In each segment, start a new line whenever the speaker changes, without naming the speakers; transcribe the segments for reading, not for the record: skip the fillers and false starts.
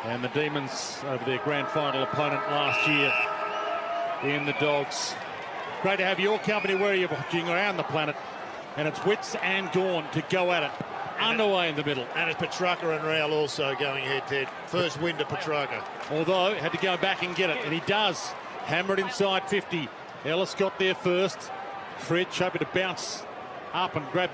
And the Demons over their grand final opponent last year in the Dogs. Great to have your company where you're watching around the planet. And it's Witts and Gawn to go at it. Underway in the middle.
And it's Petrarca and Rowell also going head-to-head. First win to Petrarca.
Although, had to go back and get it. And he does. Hammer it inside 50. Ellis got there first. Fritsch hoping to bounce up and grab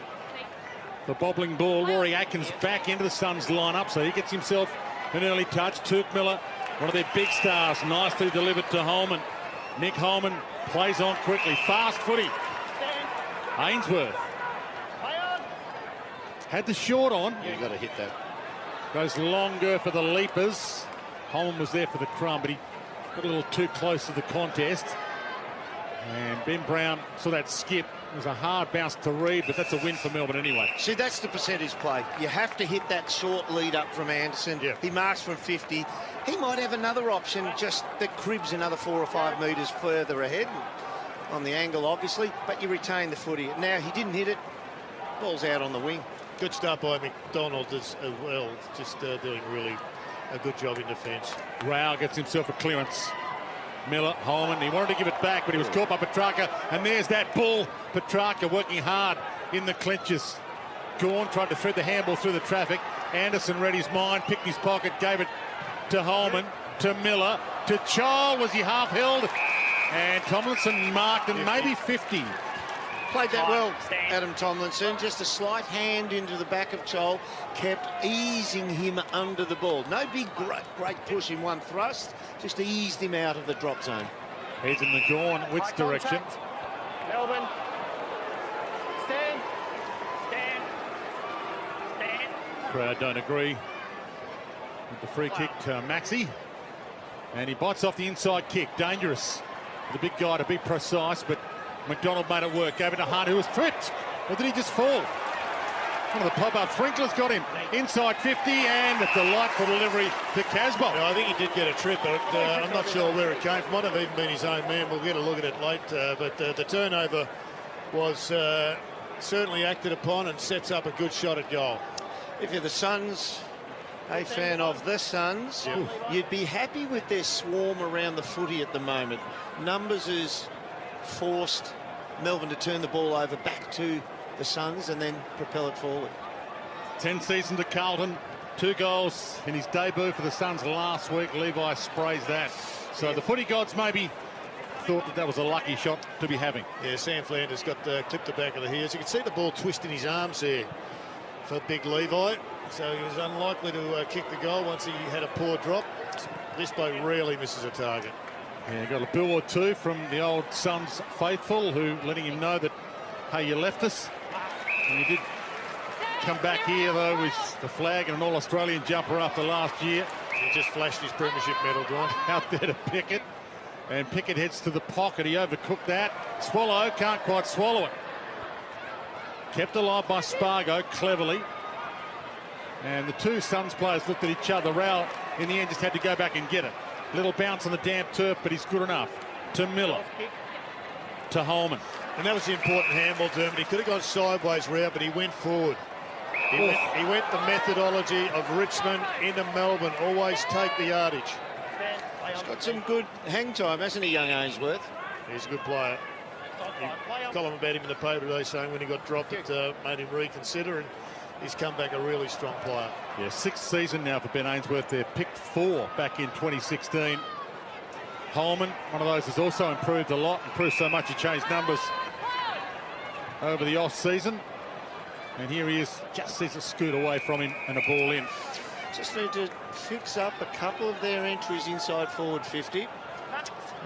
the bobbling ball. Rory Atkins back into the Suns lineup, so he gets himself an early touch. Turk Miller, one of their big stars, nicely delivered to Holman. Nick Holman plays on quickly. Fast footy. Ainsworth had the short on.
Yeah, you got to hit that.
Goes longer for the leapers. Holman was there for the crumb, but he got a little too close to the contest. And Ben Brown saw that skip. It was a hard bounce to read, but that's a win for Melbourne anyway.
See, that's the percentage play. You have to hit that short lead up from Anderson.
Yeah.
He marks from 50. He might have another option, just that cribs another 4 or 5 metres further ahead on the angle, obviously, but you retain the footy. Now, he didn't hit it. Ball's out on the wing.
Good start by McDonald as well. Just doing really a good job in defence.
Rowell gets himself a clearance. Miller, Holman, he wanted to give it back, but he was caught by Petrarca, and there's that bull. Petrarca working hard in the clinches. Gawn tried to thread the handball through the traffic. Anderson read his mind, picked his pocket, gave it to Holman, to Miller, to Chol. Was he half held? And Tomlinson marked, and maybe 50.
Played that well, Adam Tomlinson. Just a slight hand into the back of Chol, kept easing him under the ball. No big, great push in one thrust, just eased him out of the drop zone.
He's in the Gawn, Witts direction.
Melbourne. Stand.
Crowd don't agree with the free kick to Maxi. And he bites off the inside kick. Dangerous for the big guy to be precise, but McDonald made it work. Gave it to Hunt, who was tripped. Or did he just fall? One of the pop-up sprinklers got him. Inside 50, and a delightful delivery to Casbolt.
I think he did get a trip, but I'm not sure where it came from. Might have even been his own man. We'll get a look at it late. But the turnover was certainly acted upon and sets up a good shot at goal.
If you're the Suns, a fan of the Suns, you'd be happy with their swarm around the footy at the moment. Numbers has forced Melbourne to turn the ball over back to the Suns and then propel it forward.
10 seasons to Carlton, 2 goals in his debut for the Suns last week. Levi sprays that. So the footy gods maybe thought that was a lucky shot to be having.
Yeah, Sam Flanders got clipped the back of the heels. You can see the ball twisting his arms there for big Levi. So he was unlikely to kick the goal once he had a poor drop. This bloke rarely misses a target.
Yeah, got a bill or two from the old Suns faithful, who letting him know that, hey, you left us. And he did come back here, though, with the flag and an All-Australian jumper after last year.
He just flashed his premiership medal, Don.
Out there to Pickett. And Pickett heads to the pocket. He overcooked that. Swallow can't quite swallow it. Kept alive by Spargo cleverly. And the two Suns players looked at each other. Rowell, in the end, just had to go back and get it. Little bounce on the damp turf, but he's good enough. To Miller. To Holman.
And that was the important handball to him. He could have gone sideways route, but he went forward. He went the methodology of Richmond into Melbourne. Always take the yardage.
He's got some good hang time, hasn't he, young Ainsworth?
He's a good player. Column about him in the paper today saying when he got dropped it made him reconsider, and he's come back a really strong player.
Yeah, 6th season now for Ben Ainsworth. They're picked 4 back in 2016. Holman, one of those, has also improved a lot. Improved so much he changed numbers over the off-season. And here he is, just sees it scoot away from him and a ball in.
Just need to fix up a couple of their entries inside forward 50.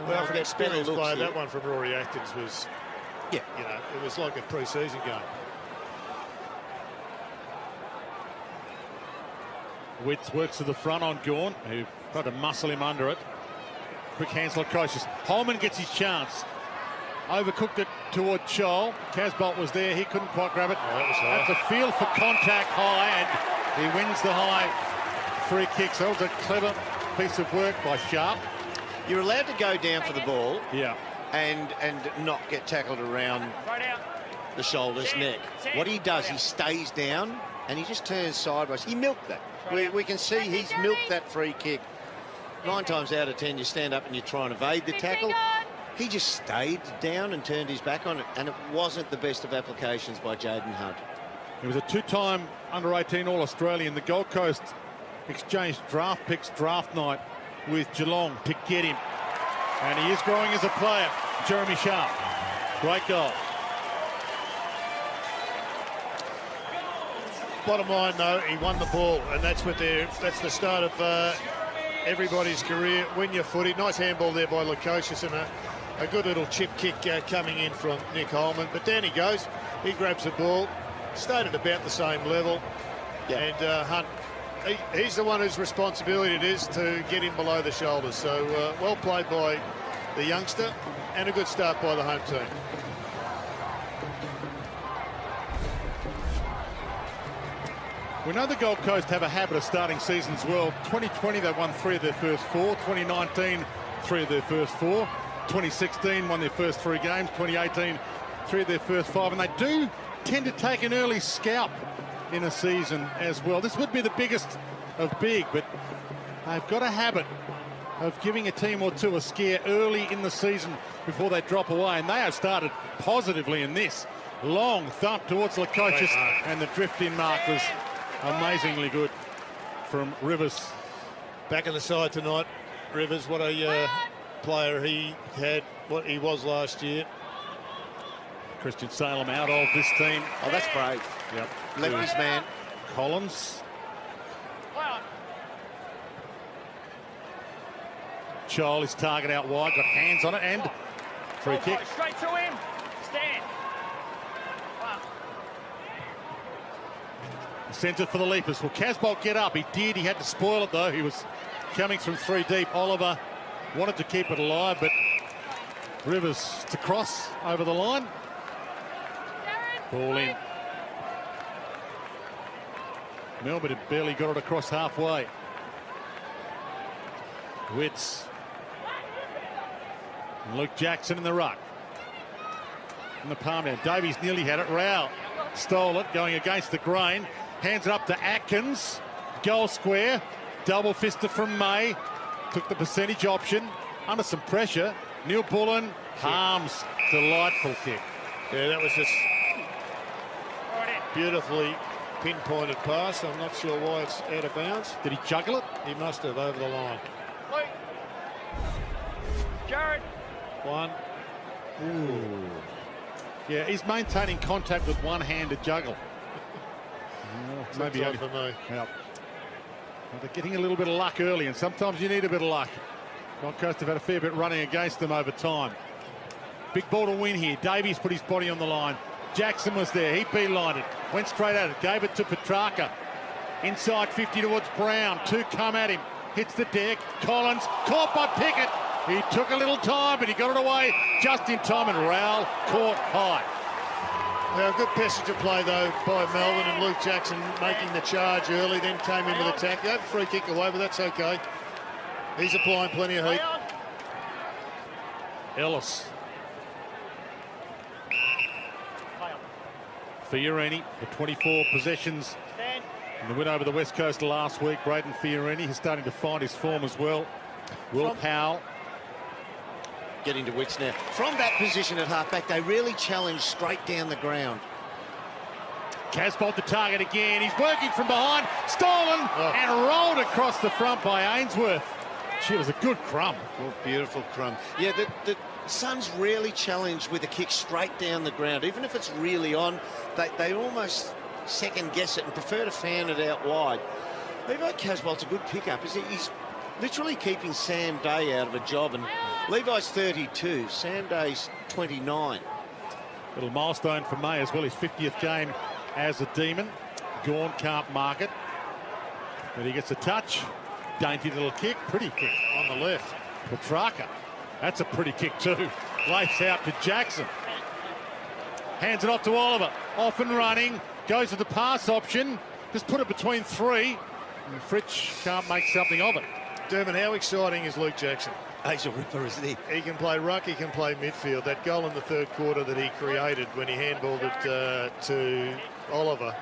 Well, for that experienced player, that one from Rory Atkins was,
yeah,
you know, it was like a pre-season game.
Witts works to the front on Gawn, who tried to muscle him under it. Quick hands Lukosius. Holman gets his chance. Overcooked it toward Chol. Casbolt was there. He couldn't quite grab it.
Oh, that was high.
At the field for contact high, and he wins the high free kick. So it was a clever piece of work by Sharp.
You're allowed to go down for the ball,
Yeah.
and not get tackled around the shoulders, neck. What he does, he stays down and he just turns sideways. He milked that. We can see he's milked that free kick. 9 times out of 10, you stand up and you try and evade the tackle. He just stayed down and turned his back on it, and it wasn't the best of applications by Jaden Hunt.
He was a 2-time under-18 All-Australian. The Gold Coast exchanged draft picks draft night with Geelong to get him. And he is growing as a player. Jeremy Sharp. Great goal.
Bottom line, though, he won the ball, and that's the start of everybody's career. Win your footy. Nice handball there by Lukosius, and a good little chip kick coming in from Nick Holman. But down he goes. He grabs the ball. Stayed at about the same level. Yeah. And Hunt, he's the one whose responsibility it is to get him below the shoulders. So well played by the youngster, and a good start by the home team.
We know the Gold Coast have a habit of starting seasons well. 2020, they won 3 of their first 4. 2019, 3 of their first 4. 2016, won their first 3 games. 2018, 3 of their first 5. And they do tend to take an early scalp in a season as well. This would be the biggest of big, but they've got a habit of giving a team or two a scare early in the season before they drop away. And they have started positively in this. Long thump towards Lukosius, and the drift-in mark was amazingly good from Rivers.
Back in the side tonight, Rivers. What a player he had, what he was last year.
Christian Salem out of this team.
Oh, that's brave.
Yep.
Left his man.
Collins. Chol is target out wide, got hands on it, and free kick.
Straight to him. Stand.
Sent it for the leapers. Will Casbolt get up? He did. He had to spoil it, though. He was coming from 3 deep. Oliver wanted to keep it alive, but Rivers to cross over the line. Ball in. Melbourne had barely got it across halfway. Witts. And Luke Jackson in the ruck. In the palm down. Davies nearly had it. Rowell stole it, going against the grain. Hands it up to Atkins. Goal square. Double fisted from May. Took the percentage option. Under some pressure. Neil Bullen harms. Delightful kick.
Yeah, that was just beautifully pinpointed pass. I'm not sure why it's out of bounds.
Did he juggle it?
He must have, over the line.
Jared.
1.
Ooh. Yeah, he's maintaining contact with one hand to juggle.
Maybe for me.
Yep. Well, they're getting a little bit of luck early, and sometimes you need a bit of luck. Gold Coast have had a fair bit running against them over time. Big ball to win here. Davies put his body on the line. Jackson was there. He beelined it. Went straight at it. Gave it to Petrarca. Inside 50 towards Brown. 2 come at him. Hits the deck. Collins caught by Pickett. He took a little time, but he got it away just in time, and Rowell caught high.
Now, a good passage of play, though, by Melbourne, and Luke Jackson making the charge early, then came in with attack. They had a free kick away, but that's okay. He's applying plenty of heat.
Ellis. Fiorini, the 24 possessions in the win over the West Coast last week. Braden Fiorini is starting to find his form as well. Will Powell.
Getting to Wicks now. From that position at halfback, they really challenge straight down the ground.
Casbolt the target again. He's working from behind. Stolen and rolled across the front by Ainsworth. Gee, it was a good crumb.
Oh, beautiful crumb. Yeah, the Suns rarely challenge with a kick straight down the ground. Even if it's really on, they almost second guess it and prefer to fan it out wide. Levi Casbolt's a good pickup. He's literally keeping Sam Day out of a job, and Levi's 32, Sam Day's 29.
Little milestone for May as well, his 50th game as a Demon. Gawn can't mark it, but he gets a touch. Dainty little kick, pretty kick on the left. Petrarca, that's a pretty kick too. Lace out to Jackson. Hands it off to Oliver. Off and running, goes to the pass option. Just put it between 3. And Fritsch can't make something of it.
Dermot, how exciting is Luke Jackson?
He's a ripper, isn't he?
He can play ruck, he can play midfield. That goal in the 3rd quarter that he created when he handballed it to Oliver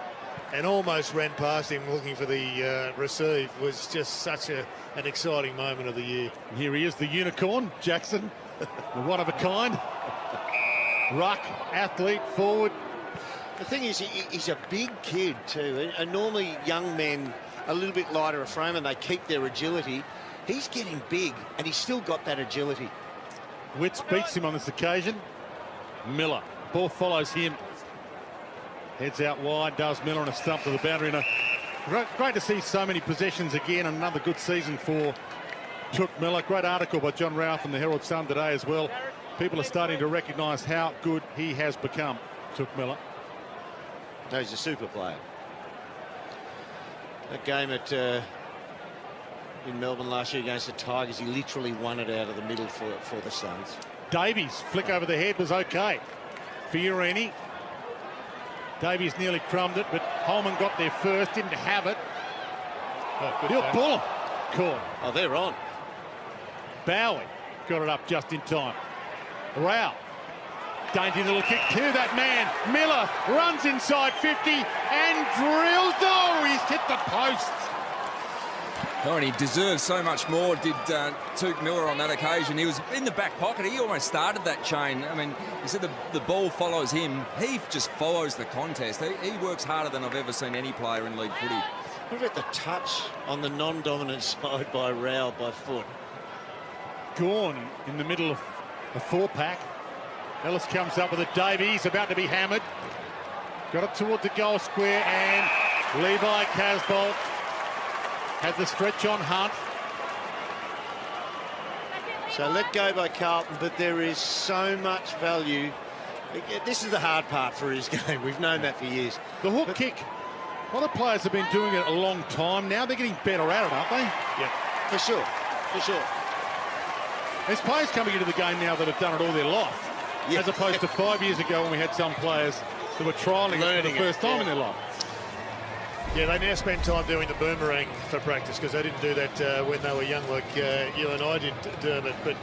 and almost ran past him looking for the receive. Was just such an exciting moment of the year.
And here he is, the unicorn, Jackson, the one of a kind. Ruck, athlete, forward.
The thing is, he's a big kid too, and normally young men a little bit lighter of frame and they keep their agility. He's getting big and he's still got that agility.
Witts beats him on this occasion. Miller, ball follows him. Heads out wide, does Miller, and a stump to the boundary. And great to see so many possessions again, and another good season for Touk Miller. Great article by John Ralph in the Herald Sun today as well. People are starting to recognise how good he has become, Touk Miller.
No, he's a super player. That game at in Melbourne last year against the Tigers, he literally won it out of the middle for the Suns.
Davies, flick over the head was okay. Fiorini. Davies nearly crumbed it, but Holman got there first, didn't have it. Bill Bullen caught.
Oh, they're on.
Bowie got it up just in time. Rao. Dainty little kick to that man. Miller runs inside 50 and drills. Oh, he's hit the post.
Oh, and he deserves so much more, did Touk Miller on that occasion. He was in the back pocket. He almost started that chain. I mean, you said the ball follows him. He just follows the contest. He works harder than I've ever seen any player in league footy.
Look at the touch on the non-dominant side by Rao by foot.
Gorn in the middle of a four-pack. Ellis comes up with it. Davies about to be hammered. Got it toward the goal square, and Levi Casbolt had the stretch on Hunt.
So let go by Carlton, but there is so much value. This is the hard part for his game. We've known that for years.
The hook kick. A lot of players have been doing it a long time. Now they're getting better at it, aren't they?
Yeah, for sure. For sure.
There's players coming into the game now that have done it all their life, as opposed to 5 years ago when we had some players that were trialling it for the first time in their life.
Yeah, they now spend time doing the boomerang for practice because they didn't do that when they were young like you and I did, Dermot. But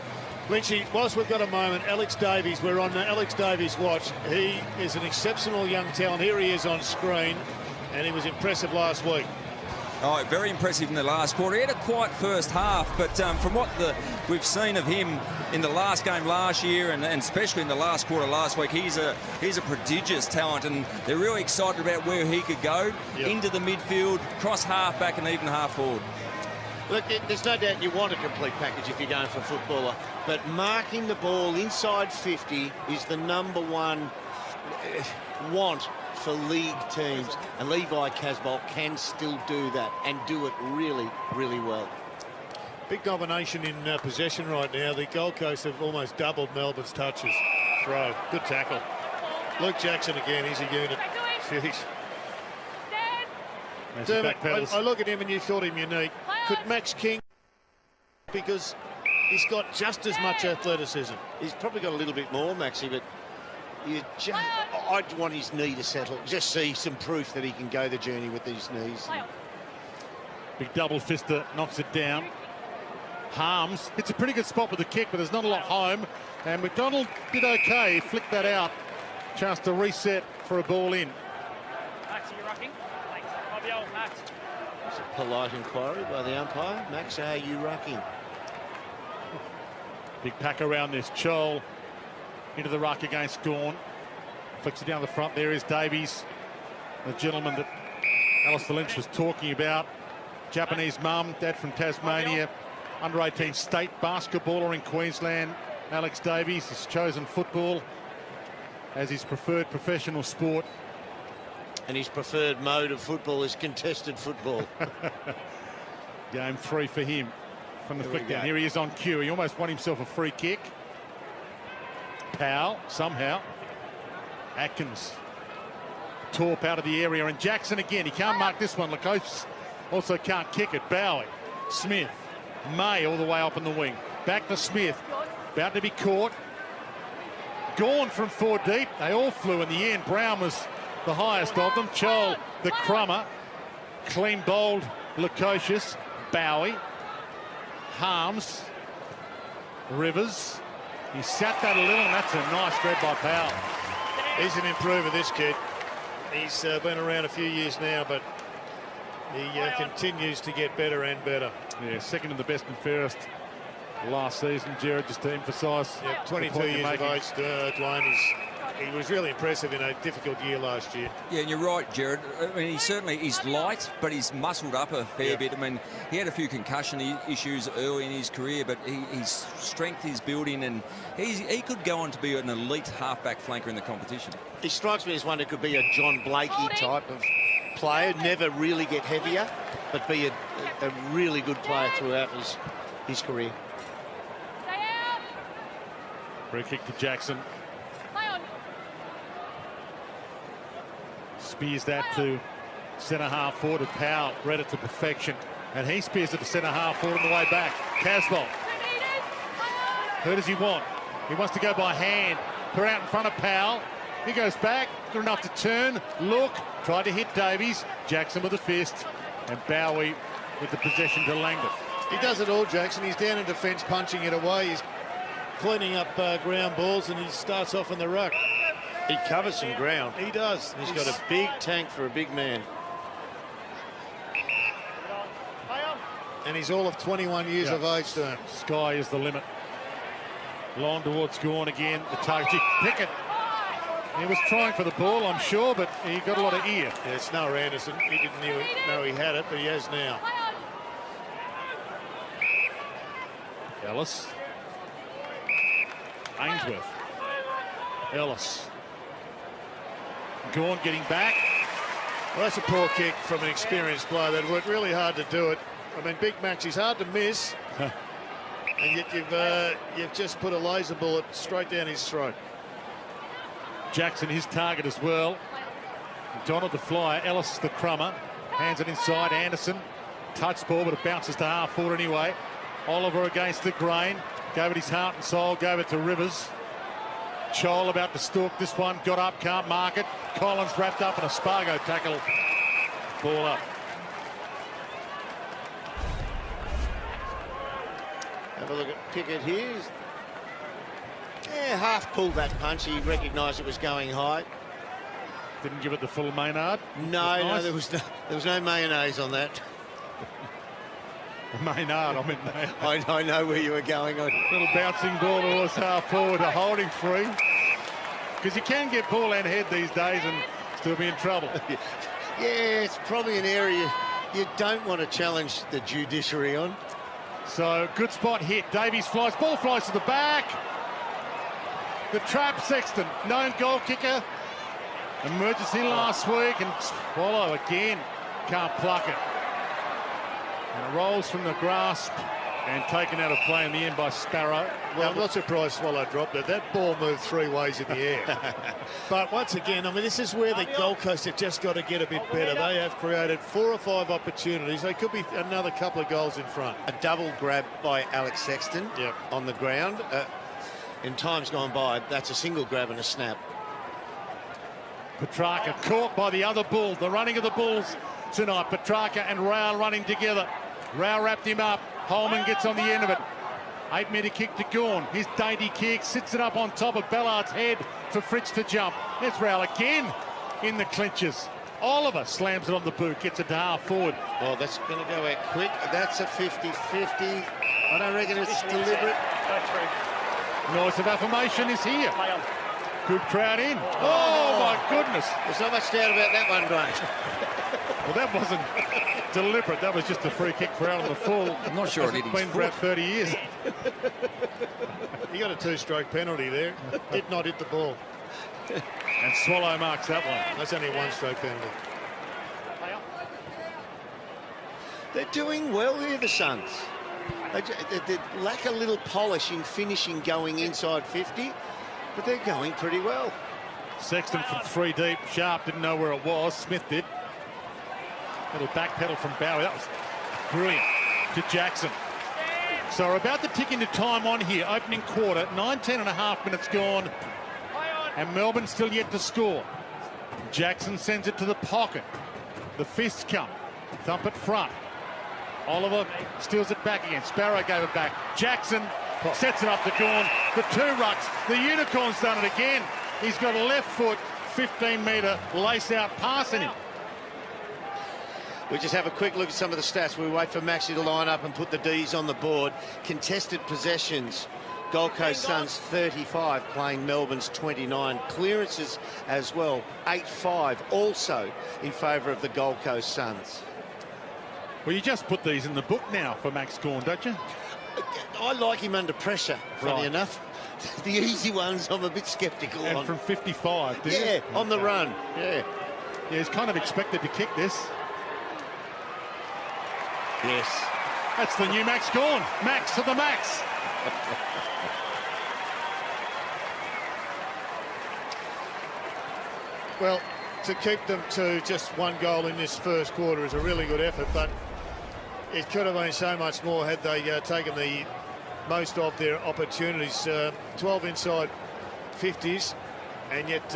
Lynchy, whilst we've got a moment, Alex Davies, we're on Alex Davies' watch. He is an exceptional young talent. Here he is on screen, and he was impressive last week.
Oh, very impressive in the last quarter. He had a quiet first half, but from what we've seen of him in the last game last year and especially in the last quarter last week, he's a prodigious talent, and they're really excited about where he could go into the midfield, cross half back and even half forward.
Look, there's no doubt you want a complete package if you're going for a footballer, but marking the ball inside 50 is the #1 want for league teams, and Levi Casbolt can still do that and do it really, really well.
Big domination in possession right now. The Gold Coast have almost doubled Melbourne's touches. Throw, good tackle. Luke Jackson again, he's a unit. Jeez. Dermot, I look at him and you thought him unique. Could Max King, because he's got just as much athleticism.
He's probably got a little bit more, Maxie, but I'd want his knee to settle. Just see some proof that he can go the journey with these knees.
Big double fister knocks it down. Harms. It's a pretty good spot with the kick, but there's not a lot home. And McDonald did okay. He flicked that out. Chance to reset for a ball in.
Max, are you rocking? Thanks. Bobby old Max.
It's a polite inquiry by the umpire. Max, are you rucking?
Big pack around this. Chol into the ruck against Gorn. Flicks it down the front. There is Davies, the gentleman that Alistair Lynch was talking about. Japanese mum, dad from Tasmania, under-18 state basketballer in Queensland. Alex Davies has chosen football as his preferred professional sport.
And his preferred mode of football is contested football.
Game 3 for him from the flick down. Here he is on cue. He almost won himself a free kick. Powell, somehow. Atkins. Torp out of the area, and Jackson again. He can't mark this one. Lukosius also can't kick it. Bowie, Smith, May all the way up in the wing. Back to Smith. About to be caught. Gorn from 4 deep. They all flew in the end. Brown was the highest of them. Chol, the crummer. Clean bowled Lukosius. Bowie. Harms. Rivers. He sat that a little, and that's a nice grab by Powell.
He's an improver, this kid. He's been around a few years now, but he continues to get better and better.
Yeah, second in the best and fairest last season, Jared, just to emphasise.
Yeah, 22 years of age, Dwayne. He was really impressive in a difficult year last year.
Yeah, and you're right, Jared. I mean, he's light, but he's muscled up a fair bit. I mean, he had a few concussion issues early in his career, but his strength is building, and he could go on to be an elite halfback flanker in the competition.
He strikes me as one who could be a John Blakey type of player, never really get heavier, but be a really good player throughout his career.
Free kick to Jackson. Spears that to centre half forward to Powell, read it to perfection, and he spears it to centre half forward on the way back. Casbolt. Who does he want? He wants to go by hand, put out in front of Powell. He goes back, good enough to turn, look, tried to hit Davies. Jackson with a fist, and Bowie with the possession to Langdon.
He does it all, Jackson. He's down in defence, punching it away. He's cleaning up ground balls, and he starts off in the ruck.
He covers some ground.
He does.
He's got a big tank for a big man.
And he's all of 21 years of age to him.
Sky is the limit. Long towards Gawn again. The target. Pickett. He was trying for the ball, I'm sure, but he got a lot of ear.
Yeah, it's Noah Anderson. He didn't know he had it, but he has now.
Ellis. Ainsworth. Ellis. Gawn getting back.
Well, that's a poor kick from an experienced player. That worked really hard to do it. I mean, Big Max, he's hard to miss. And yet you've just put a laser bullet straight down his throat.
Jackson, his target as well. Donald the flyer. Ellis the crummer. Hands it inside. Anderson. Touch ball, but it bounces to half forward anyway. Oliver against the grain. Gave it his heart and soul. Gave it to Rivers. Chol about to stalk this one. Got up, can't mark it. Collins wrapped up in a Spargo tackle. Ball up.
Have a look at Pickett here. Yeah, half pulled that punch. He recognised it was going high.
Didn't give it the full Maynard.
No, there was no mayonnaise on that.
Maynard, I mean.
I know where you were going.
Little bouncing ball towards half forward, a holding free. Because you can get ball and head these days and still be in trouble.
Yeah, it's probably an area you don't want to challenge the judiciary on.
So, good spot hit. Davies flies, ball flies to the back. The trap, Sexton, known goal kicker. Emergency last week, and Swallow again can't pluck it. And it rolls from the grasp and taken out of play in the end by Sparrow.
Well, I'm not surprised Swallow dropped it. That ball moved 3 ways in the air. But once again, I mean, this is where the Gold Coast have just got to get a bit better. They have created 4 or 5 opportunities. They could be another couple of goals in front.
A double grab by Alex Sexton on the ground. In times gone by, that's a single grab and a snap.
Petrarca caught by the other Bull. The running of the Bulls tonight. Petrarca and Rao running together. Rao wrapped him up. Holman gets on the end of it. 8-metre kick to Gawn. His dainty kick sits it up on top of Ballard's head for Fritz to jump. There's Rao again in the clinches. Oliver slams it on the boot, gets it to half forward.
Well, that's going to go out quick. That's a 50-50. I don't reckon it's deliberate.
Noise of affirmation is here. Good crowd in. Oh, my goodness.
There's not much doubt about that one, Grant.
Well, that wasn't deliberate. That was just a free kick for Allen the full.
I'm not sure it hit
It's
his
been for about 30 years.
He got a 2-stroke penalty there. Did not hit the ball.
And Swallow marks that one.
That's only a 1-stroke penalty.
They're doing well here, the Suns. They lack a little polish in finishing going inside 50, but they're going pretty well.
Sexton from 3 deep. Sharp didn't know where it was. Smith did. Little back pedal from Bowie. That was brilliant. To Jackson. So we're about to tick into time on here. Opening quarter. 19.5 minutes gone. And Melbourne still yet to score. Jackson sends it to the pocket. The fists come. Thump it front. Oliver steals it back again. Sparrow gave it back. Jackson sets it up to Gawn. The 2 rucks. The Unicorn's done it again. He's got a left foot 15-metre lace-out pass in him.
We just have a quick look at some of the stats. We wait for Maxi to line up and put the Ds on the board. Contested possessions, Gold Coast Suns 35, playing Melbourne's 29. Clearances as well, 8-5, also in favour of the Gold Coast Suns.
Well, you just put these in the book now for Max Gawn, don't you?
I like him under pressure, funny enough. The easy ones I'm a bit sceptical
And
on.
from 55, do you?
Yeah, on the run, yeah.
Yeah, he's kind of expected to kick this.
Yes.
That's the new Max Gawn. Max to the max.
Well, to keep them to just one goal in this first quarter is a really good effort, but it could have been so much more had they taken the most of their opportunities. 12 inside 50s, and yet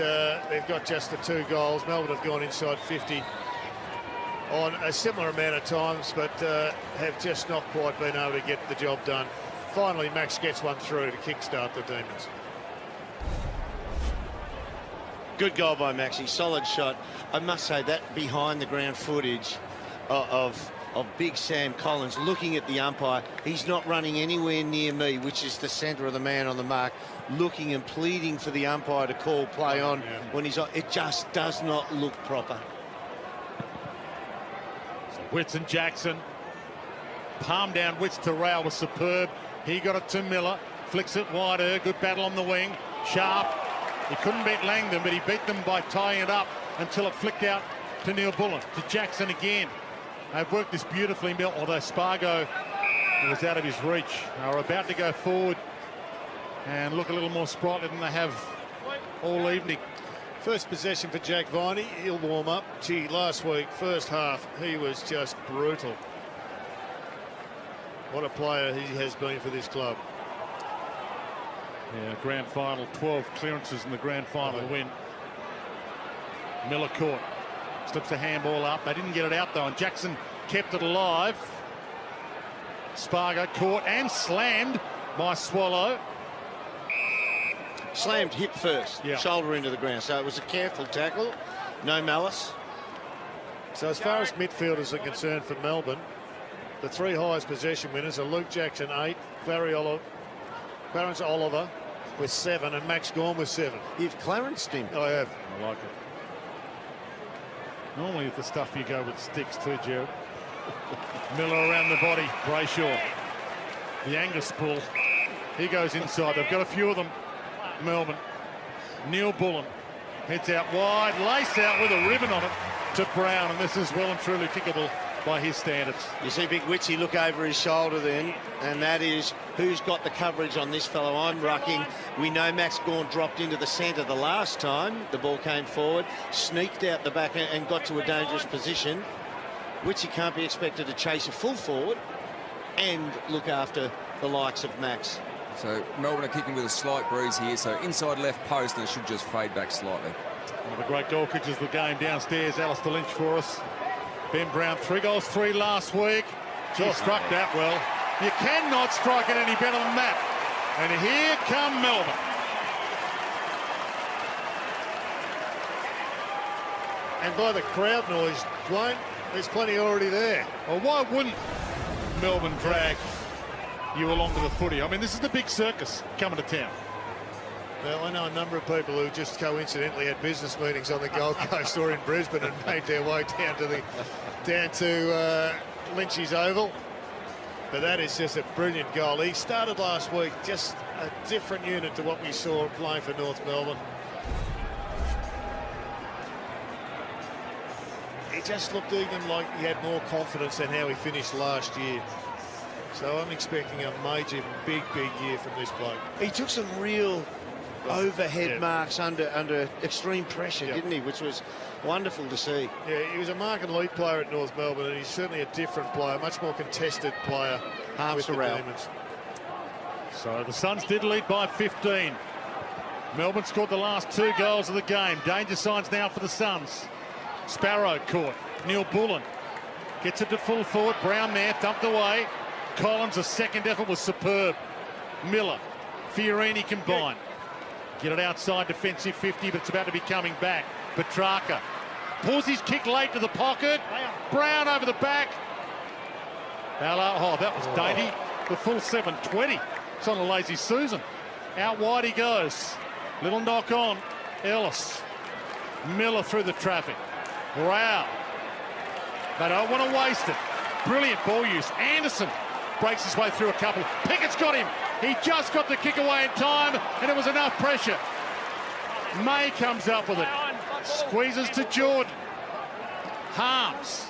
they've got just the 2 goals. Melbourne have gone inside 50 on a similar amount of times, but have just not quite been able to get the job done. Finally, Max gets one through to kickstart the Demons.
Good goal by Maxi, solid shot. I must say that behind the ground footage of big Sam Collins looking at the umpire. He's not running anywhere near me, which is the centre of the man on the mark, looking and pleading for the umpire to call play on when he's on. It just does not look proper.
Witts and Jackson. Palm down Witts to rail was superb. He got it to Miller. Flicks it wider. Good battle on the wing. Sharp. He couldn't beat Langdon, but he beat them by tying it up until it flicked out to Neil Bullen. To Jackson again. They've worked this beautifully, although Spargo was out of his reach. They were about to go forward and look a little more sprightly than they have all evening.
First possession for Jack Viney. He'll warm up. Gee, last week, first half, he was just brutal. What a player he has been for this club.
Yeah, grand final, 12 clearances in the grand final win. Miller caught. Slips a handball up. They didn't get it out, though, and Jackson kept it alive. Spargo caught and slammed by Swallow.
Slammed hip first, shoulder into the ground. So it was a careful tackle, no malice.
So as far as midfielders are concerned for Melbourne, the 3 highest possession winners are Luke Jackson 8, Clarence Oliver with 7, and Max Gawn with 7.
You've Clarenced him.
I have.
I like it. Normally with the stuff you go with sticks too, Jared. Miller around the body. Brayshaw. The Angus pull. He goes inside. They've got a few of them. Melbourne. Neil Bullen heads out wide, lace out with a ribbon on it to Brown, and this is well and truly kickable by his standards.
You see Big Witsy look over his shoulder then, and that is who's got the coverage on this fellow. I'm rucking. We know Max Gawn dropped into the centre the last time the ball came forward, sneaked out the back and got to a dangerous position. Witsy can't be expected to chase a full forward and look after the likes of Max.
So Melbourne are kicking with a slight breeze here, so inside left post, and it should just fade back slightly.
One of the great goal kickers of the game downstairs, Alistair Lynch for us. Ben Brown, 3 goals, 3 last week. He struck that well. You cannot strike it any better than that. And here come Melbourne.
And by the crowd noise, Dwayne, there's plenty already there.
Well, why wouldn't Melbourne drag you along to the footy? I mean, this is the big circus coming to town.
Well, I know a number of people who just coincidentally had business meetings on the Gold Coast or in Brisbane and made their way down to Lynch's Oval. But that is just a brilliant goal. He started last week just a different unit to what we saw playing for North Melbourne. He just looked even like he had more confidence than how he finished last year. So I'm expecting a major, big year from this bloke.
He took some real overhead marks under extreme pressure, didn't he? Which was wonderful to see.
Yeah, he was a mark and lead player at North Melbourne, and he's certainly a different player, much more contested player with the Demons.
So the Suns did lead by 15. Melbourne scored the last 2 goals of the game. Danger signs now for the Suns. Sparrow caught. Neil Bullen gets it to full forward. Brown there, dumped away. Collins, a second effort was superb. Miller, Fiorini combined. Get it outside defensive 50, but it's about to be coming back. Petrarca pulls his kick late to the pocket. Brown over the back. Ballard, oh, that was dainty. The full 720. It's on a lazy Susan. Out wide he goes. Little knock on. Ellis. Miller through the traffic. Rao. They don't want to waste it. Brilliant ball use. Anderson breaks his way through a couple. Pickett's got him. He just got the kick away in time, and it was enough pressure. May comes up with it. Squeezes to Jordan. Harms.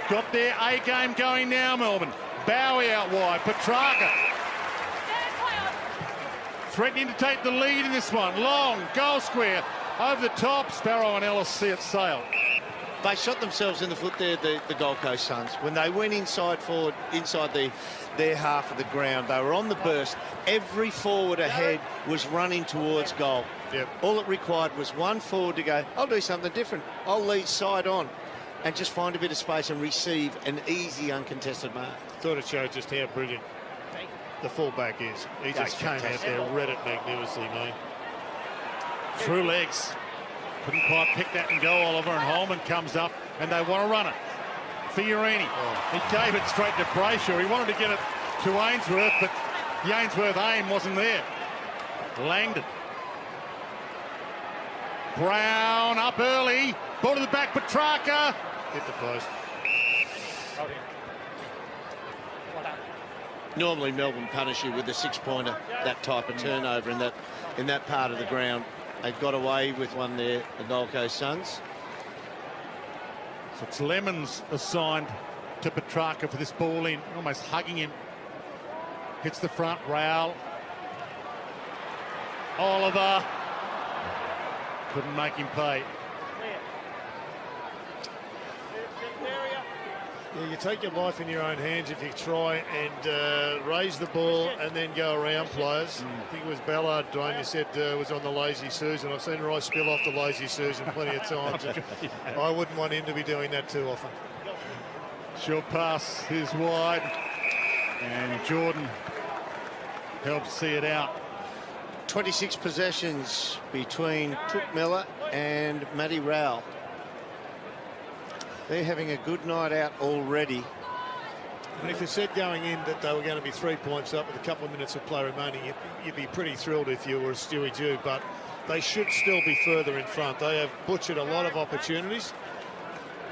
Got their A game going now, Melbourne. Bowie out wide. Petrarca. Threatening to take the lead in this one. Long, goal square. Over the top. Sparrow and Ellis see it sail.
They shot themselves in the foot there, the Gold Coast Suns. When they went inside their half of the ground, they were on the burst. Every forward ahead was running towards goal.
Yep.
All it required was one forward to go, I'll do something different. I'll lead side on and just find a bit of space and receive an easy, uncontested mark.
Thought it showed just how brilliant the fullback is. He just came out there, read it magnificently, mate.
Through legs. Couldn't quite pick that and go, Oliver, and Holman comes up and they want to run it. Fiorini. He gave it straight to Brayshaw. He wanted to get it to Ainsworth, but the Ainsworth aim wasn't there. Langdon. Brown up early. Ball to the back, Petrarca.
Hit the post.
Normally Melbourne punish you with a 6-pointer, that type of turnover in that part of the ground. They've got away with one there, the Gold Coast Suns.
So it's Lemons assigned to Petrarca for this ball in, almost hugging him. Hits the front, Rowell. Oliver. Couldn't make him pay.
Yeah, you take your life in your own hands if you try and raise the ball and then go around players. I think it was Ballard, Dwayne, you said was on the lazy Susan. I've seen Rice spill off the lazy Susan plenty of times. I wouldn't want him to be doing that too often.
Short pass is wide, and Jordan helps see it out.
26 possessions between Took Miller and Matty Rowell. They're having a good night out already.
And if you said going in that they were going to be 3 points up with a couple of minutes of play remaining, you'd be pretty thrilled if you were Stewie Jew, but they should still be further in front. They have butchered a lot of opportunities,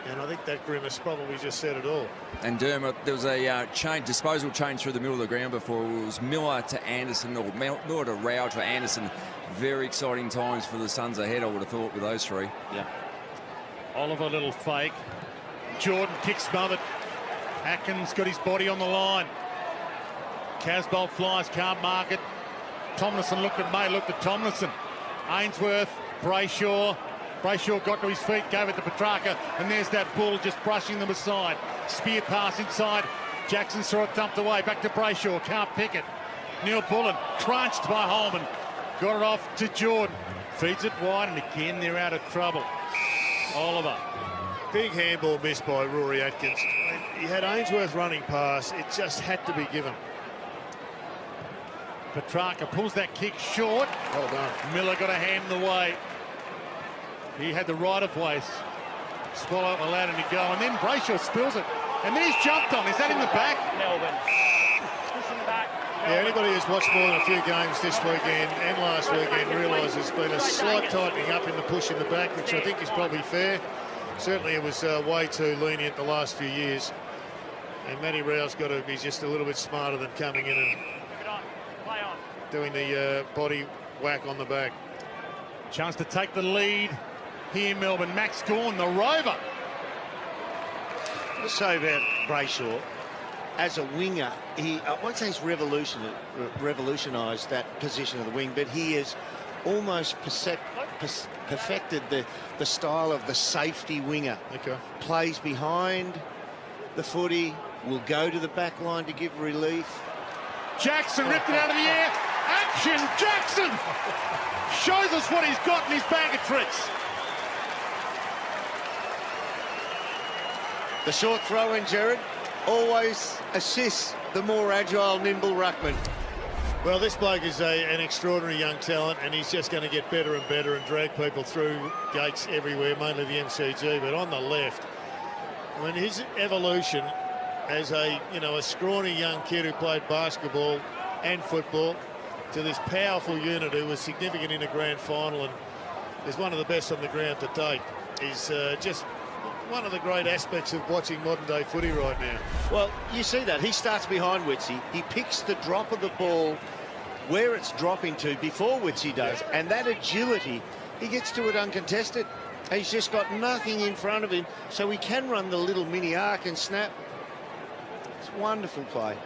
and I think that grimace probably just said it all.
And Dermot, there was a disposal change through the middle of the ground before. It was Miller to Anderson, or Miller to Rao to Anderson. Very exciting times for the Suns ahead, I would have thought, with those three.
Yeah.
Oliver, little fake. Jordan kick smothered. Atkins got his body on the line. Casbolt flies, can't mark it. Tomlinson looked at May, looked at Tomlinson. Ainsworth, Brayshaw. Brayshaw got to his feet, gave it to Petrarca, and there's that bull just brushing them aside. Spear pass inside. Jackson saw it thumped away. Back to Brayshaw, can't pick it. Neil Bullen, crunched by Holman. Got it off to Jordan. Feeds it wide, and again they're out of trouble. Oliver.
Big handball missed by Rory Atkins. He had Ainsworth running past. It just had to be given.
Petrarca pulls that kick short.
Well done.
Miller got a hand in the way. He had the right of way. Swallow allowed him to go, and then Brayshaw spills it. And then he's jumped on. Is that in the back?
Melbourne. Push in the back.
Yeah, anybody who's watched more than a few games this weekend and last weekend realises there's been a slight tightening up in the push in the back, which I think is probably fair. Certainly it was way too lenient the last few years. And Matty Rowell's got to be just a little bit smarter than coming in and doing the body whack on the back.
Chance to take the lead here, Melbourne. Max Gawn, the rover.
Let's say about Brayshaw. As a winger, I won't say he's revolutionised that position of the wing, but he has almost perfected the style of the safety winger.
Okay.
Plays behind the footy, will go to the back line to give relief.
Jackson ripped it out of the air. Action, Jackson! Shows us what he's got in his bag of tricks.
The short throw in, Jared, always assists the more agile, nimble ruckman.
Well, this bloke is an extraordinary young talent, and he's just going to get better and better and drag people through gates everywhere, mainly the MCG. But on the left, I mean, his evolution as a scrawny young kid who played basketball and football to this powerful unit who was significant in a grand final and is one of the best on the ground to date is just one of the great aspects of watching modern day footy right now.
Well, you see that. He starts behind Witsy. He picks the drop of the ball where it's dropping to before Witsy does. And that agility, he gets to it uncontested. He's just got nothing in front of him, so he can run the little mini arc and snap. It's wonderful play.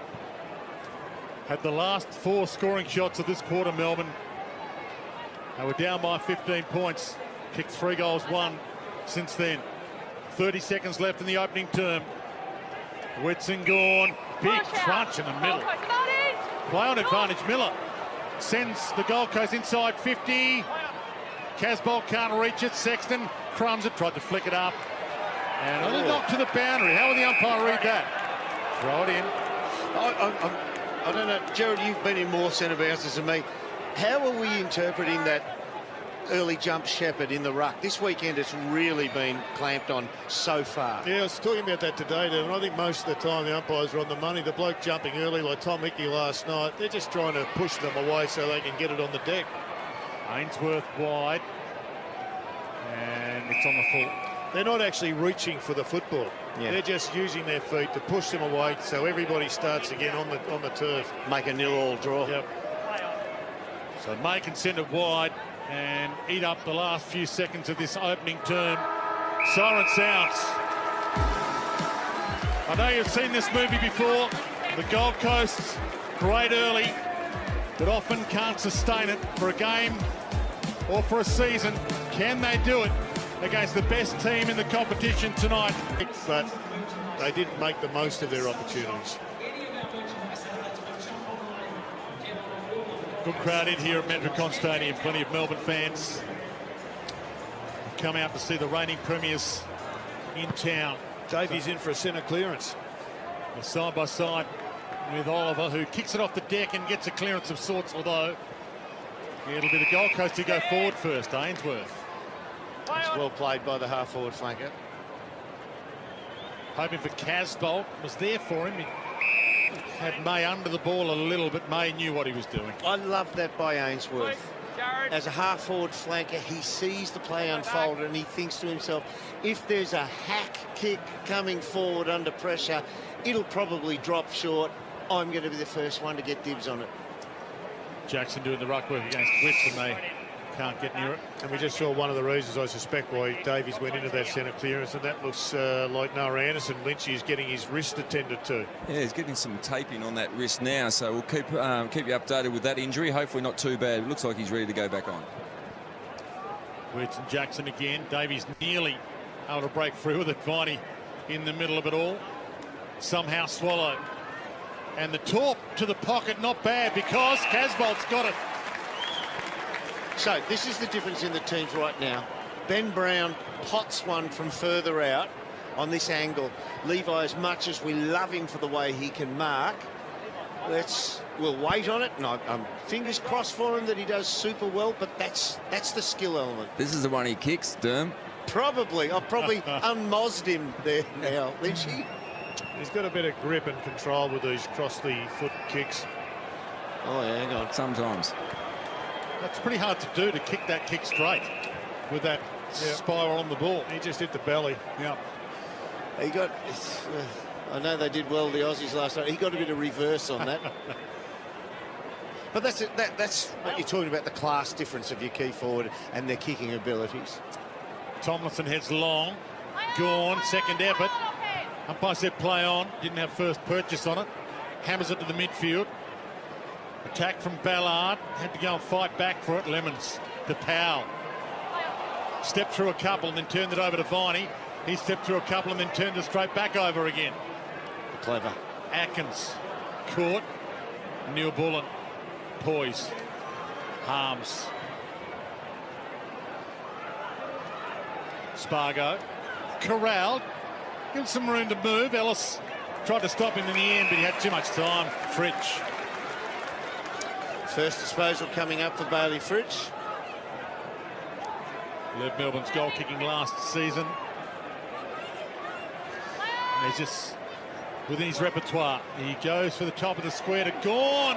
Had the last 4 scoring shots of this quarter, Melbourne. They were down by 15 points. Kicked 3 goals, 1 since then. 30 seconds left in the opening term. Whitson gone. Big crunch in the middle. Play on advantage. Miller sends the Gold Coast inside 50. Casbolt can't reach it. Sexton crumbs it. Tried to flick it up. And a little knock to the boundary. How will the umpire read that? Throw it in.
I don't know. Jared, you've been in more centre bounces than me. How are we interpreting that early jump shepherd in the ruck? This weekend it's really been clamped on so far.
Yeah, I was talking about that today, Devon. I think most of the time the umpires are on the money. The bloke jumping early like Tom Hickey last night, they're just trying to push them away so they can get it on the deck.
Ainsworth wide. And it's on the full.
They're not actually reaching for the football. Yeah. They're just using their feet to push them away so everybody starts again on the turf.
Make a 0-all draw.
Yep.
So May can send it wide and eat up the last few seconds of this opening term. Siren sounds. I know you've seen this movie before. The Gold Coast, great early, but often can't sustain it for a game or for a season. Can they do it against the best team in the competition tonight?
But they didn't make the most of their opportunities.
Good crowd in here at Metricon Stadium. Plenty of Melbourne fans come out to see the reigning premiers in town.
Davies in for a centre clearance.
They're side by side with Oliver, who kicks it off the deck and gets a clearance of sorts, although it'll be the Gold Coast who go forward first. Ainsworth.
It's well played by the half-forward flanker.
Hoping for Casbolt. Was there for him. He had May under the ball a little, but May knew what he was doing.
I love that by Ainsworth. As a half-forward flanker, he sees the play unfold and he thinks to himself, if there's a hack kick coming forward under pressure, it'll probably drop short. I'm going to be the first one to get dibs on it.
Jackson doing the ruck work against Whitson. They can't get near it.
And we just saw one of the reasons, I suspect, why Davies went into that centre clearance, and that looks like Noah Anderson. Lynchy is getting his wrist attended to.
Yeah, he's getting some taping on that wrist now, so we'll keep you updated with that injury. Hopefully not too bad. It looks like he's ready to go back on.
Whitson, Jackson again. Davies nearly able to break through with it. Viney in the middle of it all. Somehow swallowed. And the torp to the pocket, not bad, because Casbolt's got it.
So this is the difference in the teams right now. Ben Brown pots one from further out on this angle. Levi, as much as we love him for the way he can mark, we'll wait on it, and I'm fingers crossed for him that he does super well, but that's the skill element.
This is the one he kicks, Derm.
Probably. I've probably unmozzed him there now, Lynchy.
He's got a bit of grip and control with these cross the foot kicks.
Oh, yeah, hang on.
Sometimes.
That's pretty hard to do, to kick that kick straight with that spiral on the ball.
He just hit the belly.
Yeah.
He got... I know they did well, the Aussies, last night. He got a bit of reverse on that. But that's what you're talking about, the class difference of your key forward and their kicking abilities.
Tomlinson heads long. Gone. Second effort. Umpire said play on. Didn't have first purchase on it. Hammers it to the midfield. Attack from Ballard. Had to go and fight back for it. Lemons to Powell. Stepped through a couple and then turned it over to Viney. He stepped through a couple and then turned it straight back over again.
Clever.
Atkins caught. Neil Bullen. Poise. Harms. Spargo. Corralled. Gives some room to move. Ellis tried to stop him in the end, but he had too much time. Fritsch.
First disposal coming up for Bailey Fritsch.
Led Melbourne's goal kicking last season. And he's just within his repertoire. He goes for the top of the square to Gawn.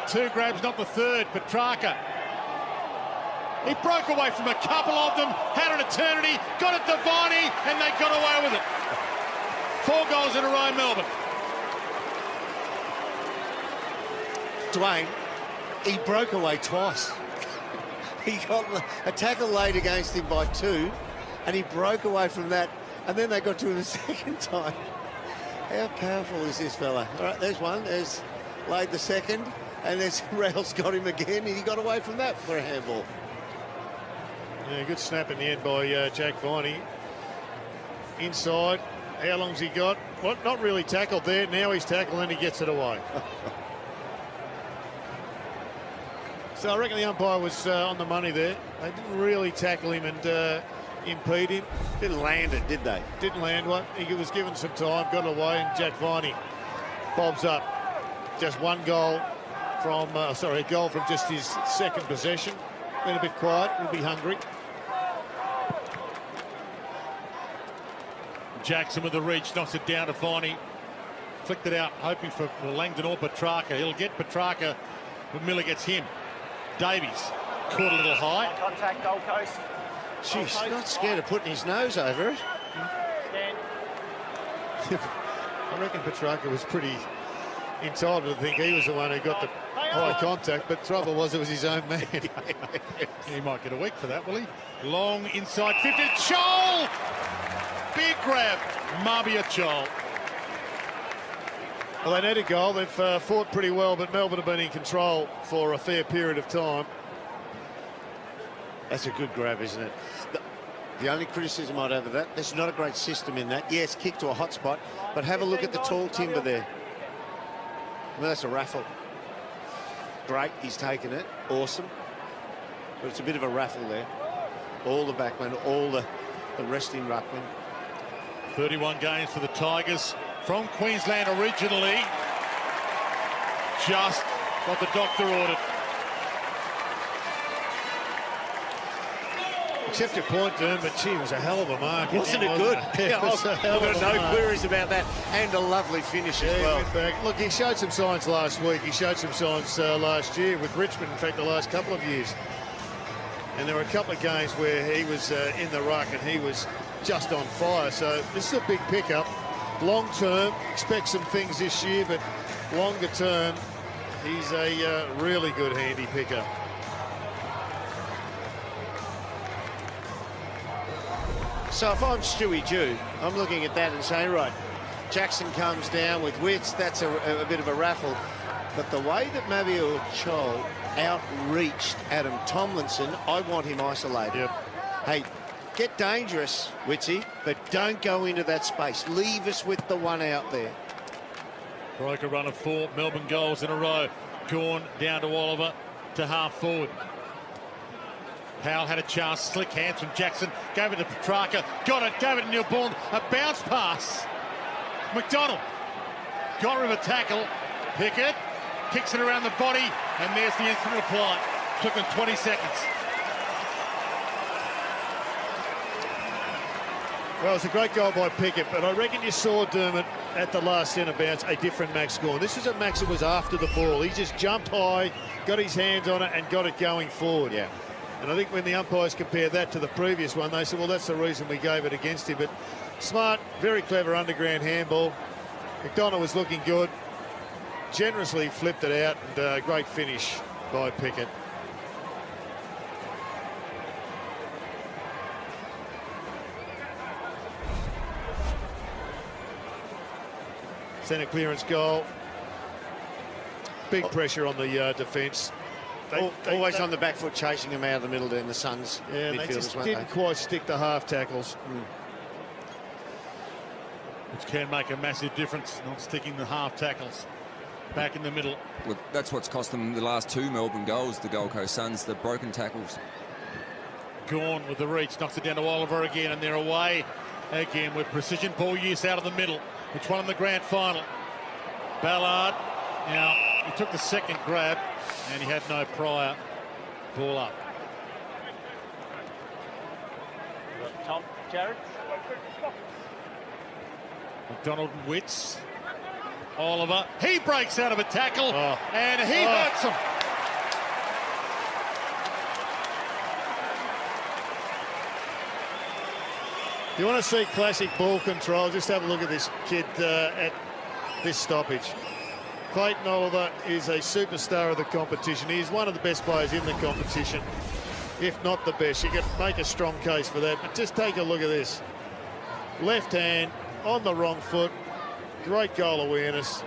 2 grabs, not the third. Petrarca. He broke away from a couple of them, had an eternity, got it to Viney, and they got away with it. 4 goals in a row, Melbourne.
Dwayne, he broke away twice. He got a tackle laid against him by 2, and he broke away from that, and then they got to him a second time. How powerful is this fella? All right, there's one. There's laid the second, and there's Rails got him again, and he got away from that for a handball.
Yeah, good snap in the end by Jack Viney. Inside. How long's he got? Well, not really tackled there. Now he's tackled and he gets it away. So I reckon the umpire was on the money there. They didn't really tackle him and impede him.
Didn't land it, did they?
Didn't land one. He was given some time, got it away, and Jack Viney bobs up. Just 1 goal from, a goal from just his second possession. Been a bit quiet, will be hungry.
Jackson with the reach, knocks it down to Viney. Flicked it out, hoping for Langdon or Petrarca. He'll get Petrarca, but Miller gets him. Davies caught a little high.
Contact, Gold Coast.
Jeez, not scared of putting his nose over it.
Stand.
I reckon Petrarca was pretty entitled to think he was the one who got the high contact, but trouble was it was his own man.
He might get a week for that, will he? Long inside 50. Chol! Big grab. Marbia Chol.
Well, they need a goal. They've fought pretty well, but Melbourne have been in control for a fair period of time.
That's a good grab, isn't it? The only criticism I'd have of that, there's not a great system in that. Yes, kick to a hot spot, but have a look at the tall timber there. Well, that's a raffle. Great, he's taken it. Awesome. But it's a bit of a raffle there. All the backmen, all the resting ruckmen.
31 games for the Tigers from Queensland originally. Just what the doctor ordered.
Except your point, Dern, but gee, it was a hell of a mark.
Wasn't it good?
It was a hell
I've
of
got
a
no
mark.
queries about that. And a lovely finish as
He
well.
went back. Look, he showed some signs last week. He showed some signs last year with Richmond, in fact, the last couple of years. And there were a couple of games where he was in the ruck and he was just on fire. So this is a big pickup. Long term, expect some things this year, but longer term, he's a really good handy pickup.
So if I'm Stewie Jew, I'm looking at that and saying, right, Jackson comes down with wits, that's a bit of a raffle. But the way that Mabio Chol outreached Adam Tomlinson, I want him isolated.
Yep.
Hey, get dangerous, Witsy, but don't go into that space. Leave us with the one out there.
Broke a run of 4 Melbourne goals in a row. Gawn down to Oliver to half forward. Powell had a chance, slick hands from Jackson, gave it to Petrarca, got it, gave it to Neil Bourne, a bounce pass. McDonald got rid of a tackle. Pickett kicks it around the body, and there's the instant reply. Took him 20 seconds.
Well, it's a great goal by Pickett, but I reckon you saw, Dermot, at the last centre bounce, a different Max Gawn. This is a Max that was after the ball. He just jumped high, got his hands on it, and got it going forward.
Yeah.
And I think when the umpires compare that to the previous one, they said, well, that's the reason we gave it against him. But smart, very clever underground handball. McDonald was looking good. Generously flipped it out, and great finish by Pickett. Centre clearance goal. Big pressure on the defence.
Always on the back foot, chasing him out of the middle there in the Suns.
Yeah, they
midfielders,
just
weren't
didn't quite stick to half tackles.
Which can make a massive difference, not sticking the half tackles back in the middle.
Well, that's what's cost them the last 2 Melbourne goals, the Gold Coast Suns, the broken tackles.
Gawn with the reach, knocks it down to Oliver again, and they're away again with precision ball use out of the middle, which won in the grand final. Ballard now He took the second grab and he had no prior ball up.
Tom, Jared.
McDonald and Witts. Oliver, he breaks out of a tackle and he hurts him.
If you want to see classic ball control, just have a look at this kid at this stoppage. Clayton Oliver is a superstar of the competition. He is one of the best players in the competition, if not the best. You can make a strong case for that, but just take a look at this. Left hand on the wrong foot. Great goal awareness.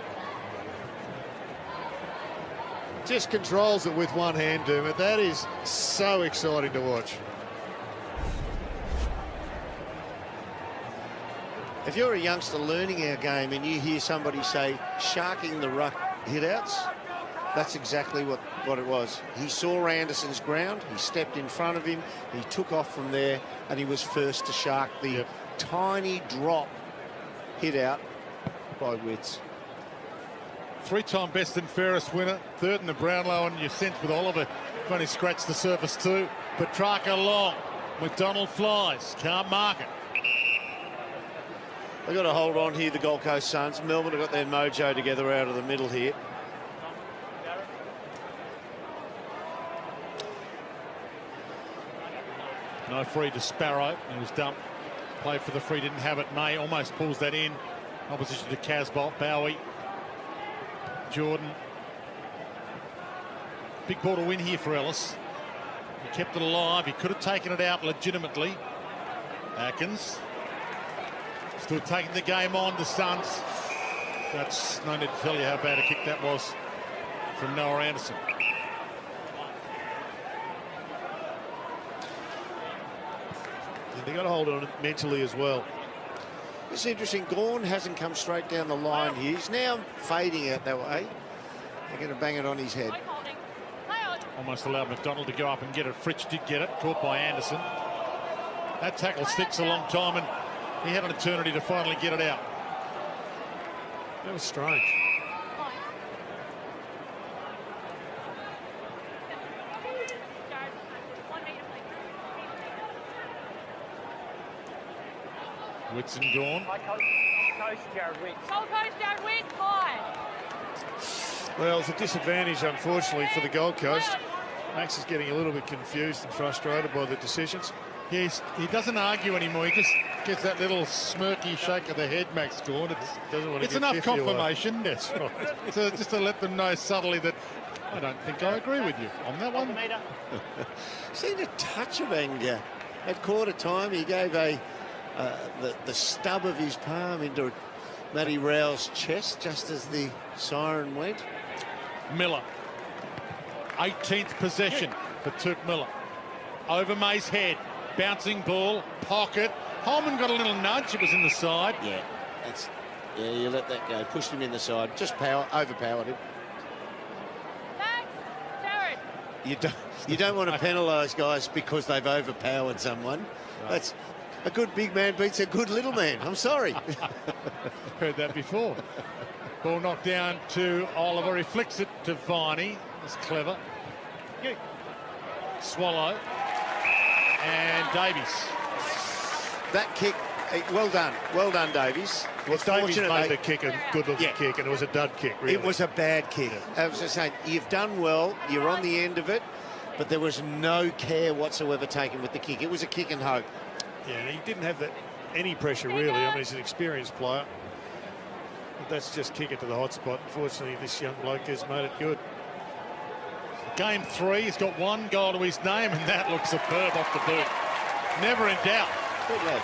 Just controls it with one hand, Dermot. That is so exciting to watch.
If you're a youngster learning our game and you hear somebody say sharking the ruck hit-outs, that's exactly what it was. He saw Anderson's ground, he stepped in front of him, he took off from there, and he was first to shark the tiny drop hit-out by Witts.
Three-time best and fairest winner, third in the Brownlow, and you sense with Oliver only scratched the surface too. Petrarca long, McDonald flies, can't mark it.
They've got to hold on here, the Gold Coast Suns. Melbourne have got their mojo together out of the middle here.
No free to Sparrow. He was dumped. Played for the free, didn't have it. May almost pulls that in. Opposition to Casbolt. Bowie. Jordan. Big ball to win here for Ellis. He kept it alive. He could have taken it out legitimately. Atkins. Still taking the game on, the Suns. That's no need to tell you how bad a kick that was from Noah Anderson.
They've got to hold on mentally as well.
It's interesting, Gawn hasn't come straight down the line here. He's now fading out that way. They're going to bang it on his head.
Almost allowed McDonald to go up and get it. Fritsch did get it, caught by Anderson. That tackle sticks a long time, and he had an eternity to finally get it out.
That was strange.
Whitson gone.
Coast, Jared Witts. Gold Coast, Jared Witts, high.
Well, it's a disadvantage, unfortunately, for the Gold Coast. Max is getting a little bit confused and frustrated by the decisions.
Yes, he doesn't argue anymore. He just gets that little smirky shake of the head, Max Gawn. It's enough confirmation.
That's right.
Just to let them know subtly that I don't think I agree with you on that one.
Seen a touch of anger at quarter time. He gave the stub of his palm into Matty Rowe's chest just as the siren went.
Miller, 18th possession for Took Miller. Over May's head, bouncing ball, pocket. Holman got a little nudge. It was in the side.
Yeah, you let that go. Pushed him in the side. Just overpowered him.
Thanks, Jared.
You don't want to penalise guys because they've overpowered someone. Right. That's a good big man beats a good little man. I'm sorry.
Heard that before. Ball knocked down to Oliver. He flicks it to Viney. That's clever. Swallow. And Davies.
That kick, well done, Davies.
Well, Davies made the kick a good-looking kick, and it was a dud kick, really.
It was a bad kick. Yeah. I was just saying, you've done well, you're on the end of it, but there was no care whatsoever taken with the kick. It was a kick and hope.
Yeah, and he didn't have any pressure, really. I mean, he's an experienced player. But that's just kick it to the hot spot. Unfortunately, this young bloke has made it good.
Game 3, he's got one goal to his name, and that looks superb off the boot. Never in doubt.
Good lad.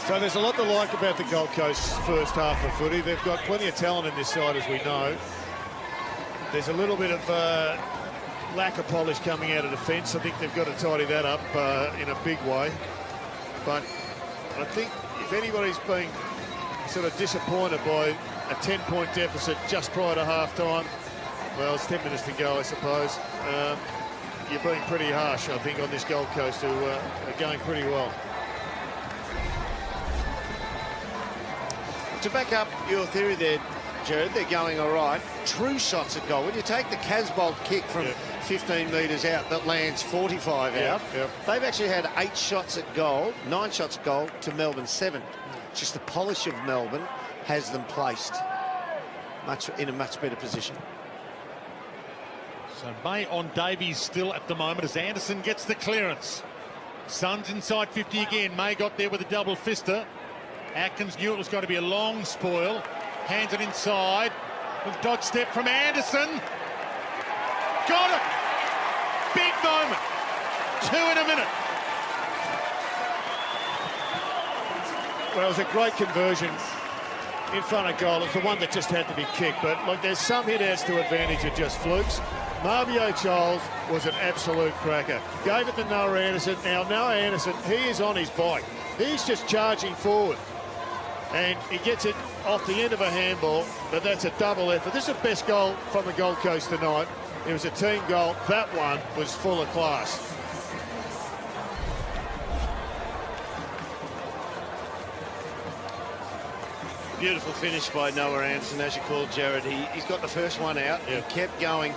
So there's a lot to like about the Gold Coast's first half of footy. They've got plenty of talent in this side, as we know. There's a little bit of lack of polish coming out of defence. I think they've got to tidy that up in a big way. But I think if anybody's been sort of disappointed by a 10-point deficit just prior to half-time, well, it's 10 minutes to go, I suppose. You're being pretty harsh, I think, on this Gold Coast, who are going pretty well.
To back up your theory there, Jared, they're going all right. True shots at goal. When you take the Casbolt kick from 15 metres out that lands 45 out, they've actually had 8 shots at goal, 9 shots at goal to Melbourne 7. Just the polish of Melbourne has them placed in a much better position.
So May on Davies still at the moment as Anderson gets the clearance. Suns inside 50 again. May got there with a double fister. Atkins knew it was going to be a long spoil. Hands it inside. With dodge step from Anderson. Got it! Big moment. 2 in a minute.
Well, it was a great conversion in front of goal. It's the one that just had to be kicked. But look, there's some hit-outs to advantage are just flukes. Marvio Charles was an absolute cracker. Gave it to Noah Anderson. Now, Noah Anderson, he is on his bike. He's just charging forward. And he gets it off the end of a handball, but that's a double effort. This is the best goal from the Gold Coast tonight. It was a team goal. That one was full of class.
Beautiful finish by Noah Anderson, as you called, Jared. He's got the first one out. He kept going.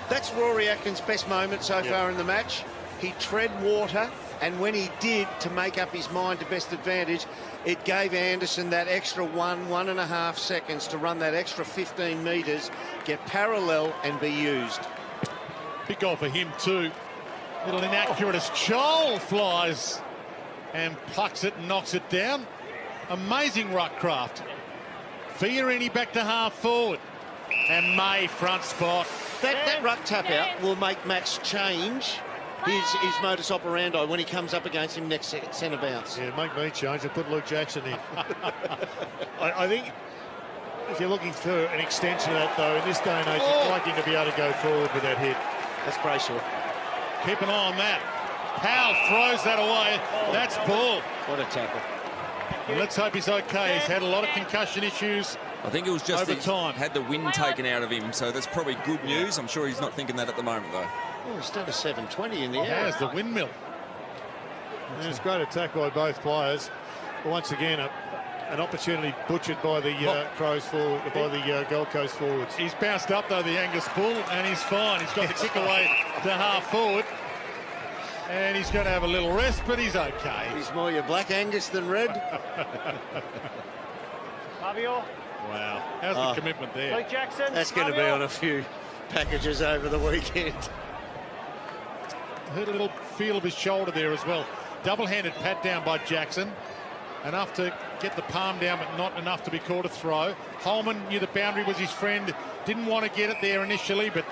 That's Rory Atkins' best moment so far in the match. He tread water, and when he did, to make up his mind to best advantage, it gave Anderson that extra 1.5 seconds to run that extra 15 metres, get parallel and be used.
Big goal for him too. Little inaccurate as Joel flies and plucks it and knocks it down. Amazing ruck craft. Fiorini back to half forward. And May front spot.
That ruck tap out will make Max change his modus operandi when he comes up against him next centre bounce.
Yeah, make me change and put Luke Jackson in. I think if you're looking for an extension of that, though, in this day and age, you'd like him to be able to go forward with that hit.
That's Brayshaw.
Keep an eye on that. Powell throws that away. That's ball.
What a tackle.
And let's hope he's okay. He's had a lot of concussion issues.
I think it was just
over time.
Had the wind taken out of him, so that's probably good news. I'm sure he's not thinking that at the moment, though.
Oh, he's done a 720 in the air.
There's the windmill.
And it's a great attack by both players. But once again, an opportunity butchered by the Crows forward, by the Gold Coast forwards.
He's bounced up though, the Angus Bull, and he's fine. He's got the kick away to half forward, and he's going to have a little rest, but he's okay.
He's more your black Angus than red.
Fabio.
Wow, how's the commitment there?
Luke Jackson.
That's going to be on a few packages over the weekend.
Heard a little feel of his shoulder there as well. Double-handed pat down by Jackson. Enough to get the palm down, but not enough to be called a throw. Holman knew the boundary was his friend. Didn't want to get it there initially, but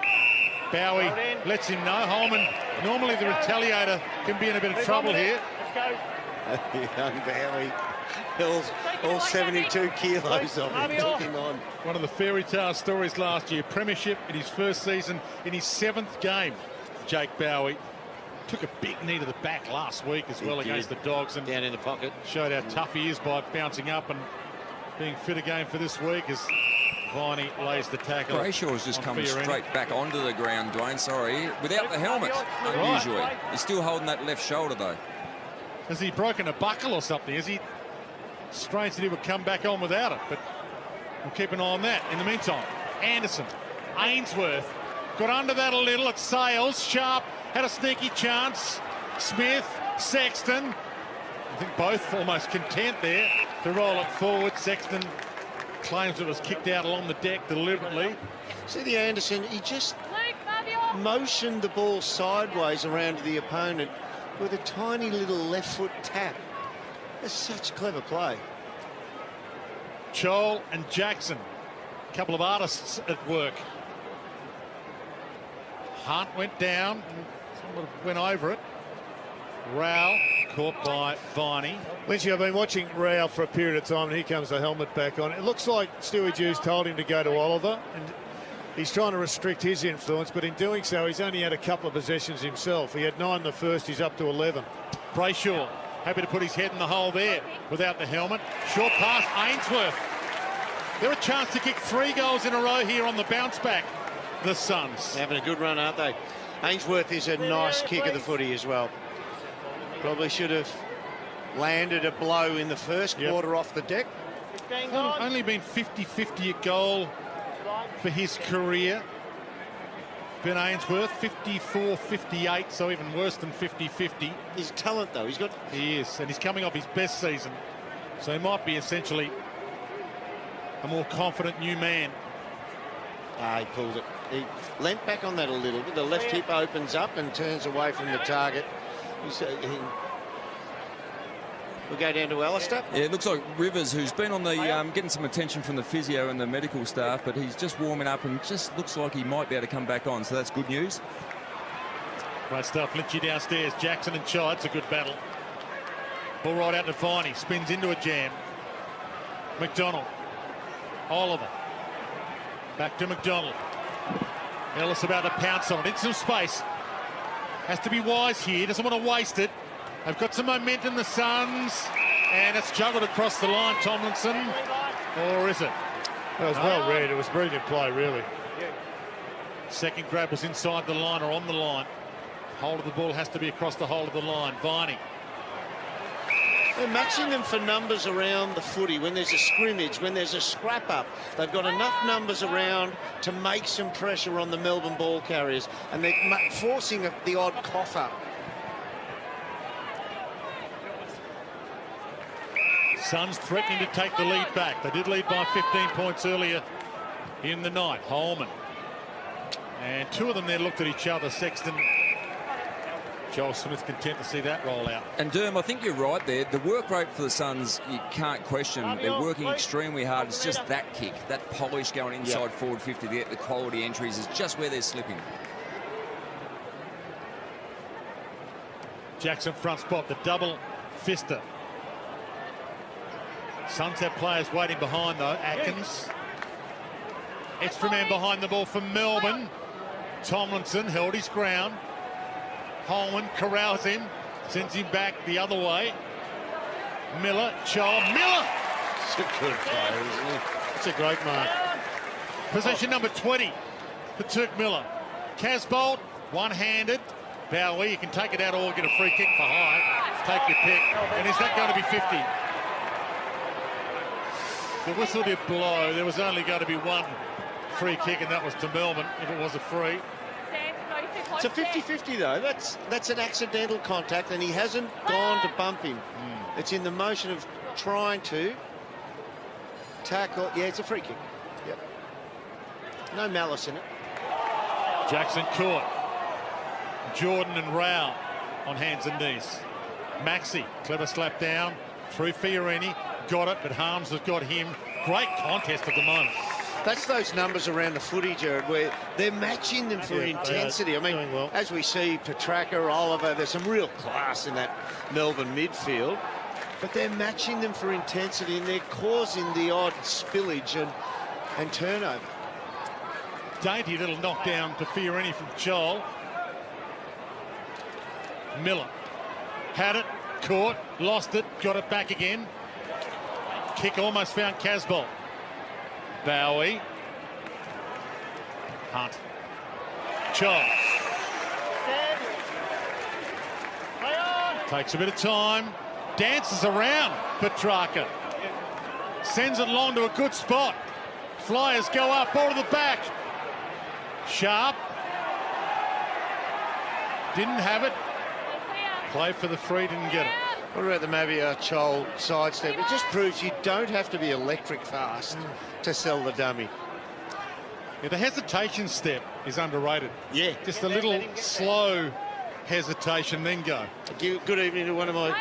Bowie lets him know. Holman, normally the retaliator, can be in a bit of trouble here.
Let's go.
Young Bowie. All 72 kilos of him. Took him on.
One of the fairy tale stories last year. Premiership in his first season, in his 7th game. Jake Bowie took a big knee to the back last week as well against the Dogs, and
Down in the pocket.
showed how tough he is by bouncing up and being fit again for this week as Viney lays the tackle.
Brayshaw's just
on
coming
Fiorini.
straight back onto the ground, Dwayne, sorry, without the helmet, unusually. He's still holding that left shoulder, though.
Has he broken a buckle or something? Is he? Strange that he would come back on without it, but we'll keep an eye on that. In the meantime, Anderson, Ainsworth, got under that a little. It sails. Sharp had a sneaky chance. Smith, Sexton, I think both almost content there to roll it forward. Sexton claims it was kicked out along the deck deliberately.
See the Anderson, he just motioned the ball sideways around to the opponent with a tiny little left foot tap. That's such clever play.
Chol and Jackson, a couple of artists at work. Hunt went down, someone went over it. Rao caught by Viney.
Lynchy, I've been watching Rao for a period of time, and here comes the helmet back on. It looks like Stewie Dews told him to go to Oliver, and he's trying to restrict his influence, but in doing so, he's only had a couple of possessions himself. He had 9 the first, he's up to 11.
Brayshaw happy to put his head in the hole there without the helmet. Short pass, Ainsworth. They're a chance to kick 3 goals in a row here on the bounce back, the Suns.
Having a good run, aren't they? Ainsworth is a nice kick of the footy as well. Probably should have landed a blow in the first quarter off the deck.
Only been 50-50 at goal for his career. Ben Ainsworth, 54-58, so even worse than 50-50.
His talent, though,
He is, and he's coming off his best season. So he might be essentially a more confident new man.
He pulled it. He leant back on that a little bit. The left hip opens up and turns away from the target. We'll go down to Alistair.
Yeah, it looks like Rivers, who's been on the getting some attention from the physio and the medical staff, but he's just warming up and just looks like he might be able to come back on, so that's good news.
Great stuff. Lynchy downstairs. Jackson and Chai. It's a good battle. Ball right out to Viney. Spins into a jam. McDonald. Oliver. Back to McDonald. Ellis about to pounce on it. In some space. Has to be wise here. Doesn't want to waste it. They've got some momentum, the Suns. And it's juggled across the line, Tomlinson. Or is it?
That was well read. It was brilliant play, really.
Second grab was inside the line or on the line. Hold of the ball has to be across the whole of the line. Viney.
They're matching them for numbers around the footy. When there's a scrimmage, when there's a scrap up, they've got enough numbers around to make some pressure on the Melbourne ball carriers, and they're forcing the odd cough up.
Suns threatening to take the lead back. They did lead by 15 points earlier in the night. Holman. And two of them there looked at each other. Sexton. Joel Smith content to see that roll out.
And Derm, I think you're right there. The work rate for the Suns, you can't question. They're working extremely hard. It's just that kick, that polish going inside forward 50 to get the quality entries is just where they're slipping.
Jackson front spot, the double fister. Suns have players waiting behind though. Atkins. Extra man behind the ball for Melbourne. Tomlinson held his ground. Holman corrals him, sends him back the other way. Miller, Miller!
It's a good play, isn't it?
It's a great mark.
Possession number 20 for Turk Miller. Casbolt, one-handed. Bowie, you can take it out or get a free kick for high. Take your pick. And is that going to be 50? The whistle did blow. There was only going to be one free kick, and that was to Melbourne, if it was a free.
It's a 50-50 though. That's an accidental contact, and he hasn't gone to bump him. It's in the motion of trying to tackle. Yeah, it's a free kick. Yep. No malice in it.
Jackson caught. Jordan and Rao on hands and knees. Maxey, clever slap down through Fiorini. Got it, but Harms has got him. Great contest at the moment.
That's those numbers around the footy, Jared, where they're matching them for intensity. I mean, as we see Petrarca, Oliver, there's some real class in that Melbourne midfield, but they're matching them for intensity, and they're causing the odd spillage and turnover.
Dainty little knockdown to Fiorini from Joel. Miller had it, caught, lost it, got it back again. Kick almost found Casbolt. Bowie. Hunt. Charles. Takes a bit of time. Dances around Petrarca. Sends it along to a good spot. Flyers go up, ball to the back. Sharp. Didn't have it. Play for the free, didn't get it.
What about the Mavia Chol sidestep? It just proves you don't have to be electric fast to sell the dummy.
Yeah, the hesitation step is underrated.
Yeah.
Just a little slow hesitation, then go.
Good evening to one of my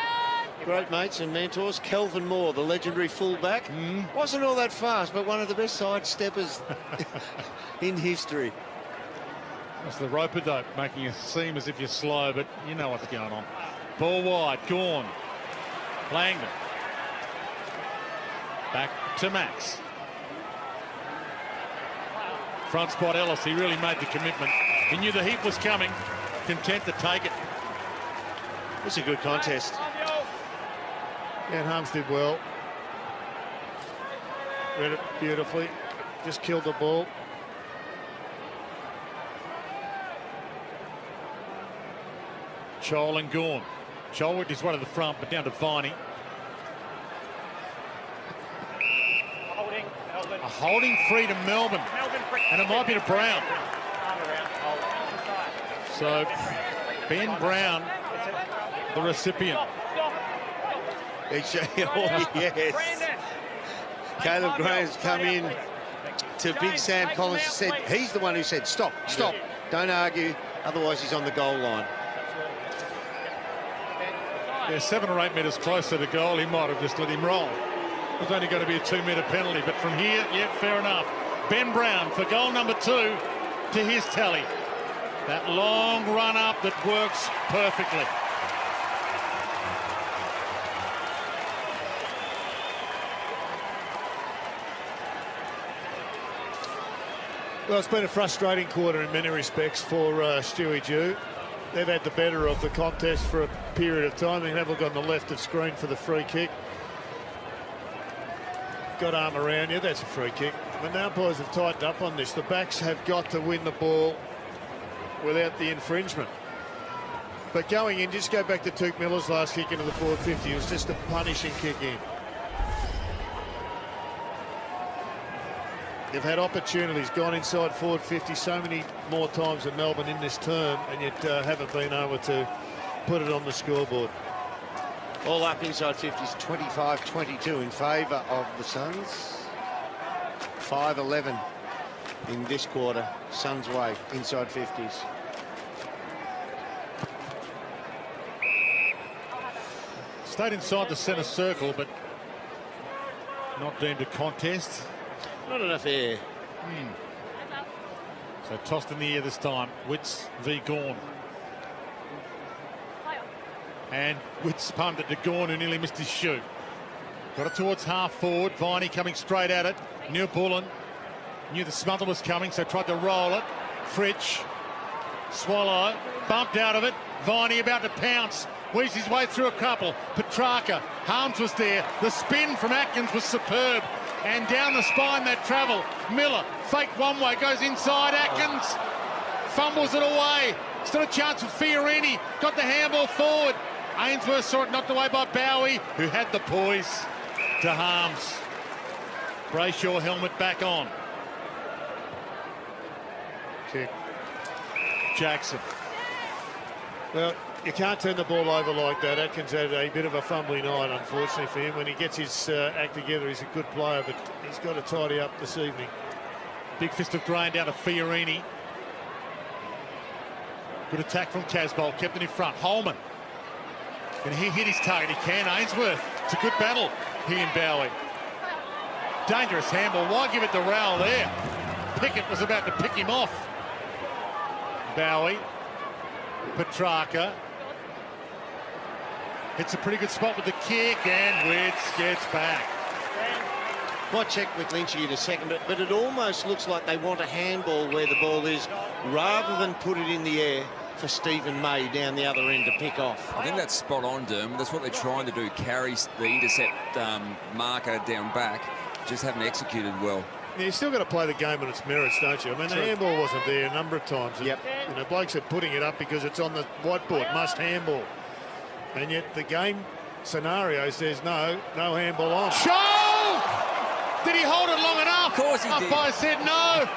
great mates and mentors, Kelvin Moore, the legendary fullback. Wasn't all that fast, but one of the best sidesteppers in history.
That's the rope-a-dope, making it seem as if you're slow, but you know what's going on. Ball wide, Gawn. Langdon. Back to Max. Front spot Ellis, he really made the commitment. He knew the heat was coming, content to take it.
It's a good contest.
Yeah, and Harms did well. Read it beautifully. Just killed the ball.
Chol and Gawn. Chol is one of the front, but down to Viney. A holding free to Melbourne. And it might be to Brown. So, Ben Brown, the recipient.
Yes. Caleb Graham's come in to Big Sam Collins. Said he's the one who said, stop, don't argue, otherwise he's on the goal line.
Yeah, 7 or 8 metres closer to goal, he might have just let him roll. It was only going to be a 2-metre penalty, but from here, yeah, fair enough. Ben Brown for goal number 2 to his tally. That long run up that works perfectly.
Well, it's been a frustrating quarter in many respects for Stewie Jew. They've had the better of the contest for a period of time. They have a look on the left of screen for the free kick. Got arm around you, that's a free kick. But now boys have tightened up on this. The backs have got to win the ball without the infringement. But going in, just go back to Tuke Miller's last kick into the forward 50. It was just a punishing kick in. They've had opportunities, gone inside forward 50 so many more times than Melbourne in this term, and yet haven't been able to put it on the scoreboard.
All up inside 50s, 25-22 in favour of the Suns. 5-11 in this quarter, Suns way, inside 50s.
Stayed inside the centre circle, but not deemed a contest.
Not enough air.
So tossed in the air this time. Witts v Gawn. And Witts pumped it to Gawn, who nearly missed his shoe. Got it towards half forward. Viney coming straight at it. Neil Bullen knew the smother was coming, so tried to roll it. Fritsch, Swallow, bumped out of it. Viney about to pounce. Weaves his way through a couple. Petrarca, Harms was there. The spin from Atkins was superb. And down the spine that travel. Miller, fake one way, goes inside. Atkins fumbles it away. Still a chance for Fiorini. Got the handball forward. Ainsworth saw it knocked away by Bowie, who had the poise to Harms. Brayshaw helmet back on.
Kick.
Jackson.
Well, you can't turn the ball over like that. Atkins had a bit of a fumbling night, unfortunately for him. When he gets his act together, he's a good player, but he's got to tidy up this evening.
Big fist of grain down to Fiorini. Good attack from Casbolt, kept it in front. Holman. Can he hit his target? He can. Ainsworth. It's a good battle. He and Bowie. Dangerous handball. Why give it to Rowell there? Pickett was about to pick him off. Bowie. Petrarca. Hits a pretty good spot with the kick, and Witts gets back.
Might check with Lynchy in a second, but it almost looks like they want a handball where the ball is, rather than put it in the air for Stephen May down the other end to pick off.
I think that's spot on, Derm. That's what they're trying to do, carry the intercept marker down back. Just haven't executed well.
Yeah, you still got to play the game on its merits, don't you? I mean, the handball wasn't there a number of times. And,
yep.
You know, blokes are putting it up because it's on the whiteboard, must handball. And yet the game scenario says no handball on.
Show! Did he hold it long enough?
Of course he did.
Umpire said no.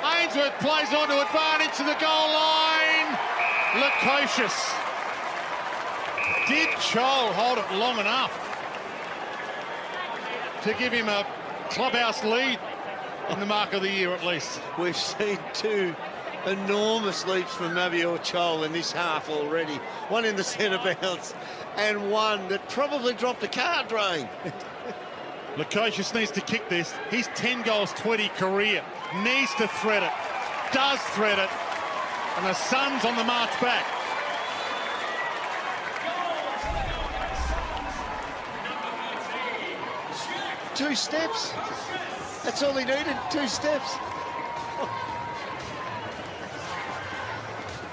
Ainsworth plays on to advantage to the goal line. Lukosius. Did Chol hold it long enough to give him a clubhouse lead in the mark of the year, at least?
We've seen two enormous leaps from Mabior Chol in this half already. One in the centre bounce and one that probably dropped a card drain.
Lukosius needs to kick this. He's 10 goals, 20 career. Needs to thread it. Does thread it. And the Suns on the march back.
Two steps. That's all he needed, 2 steps.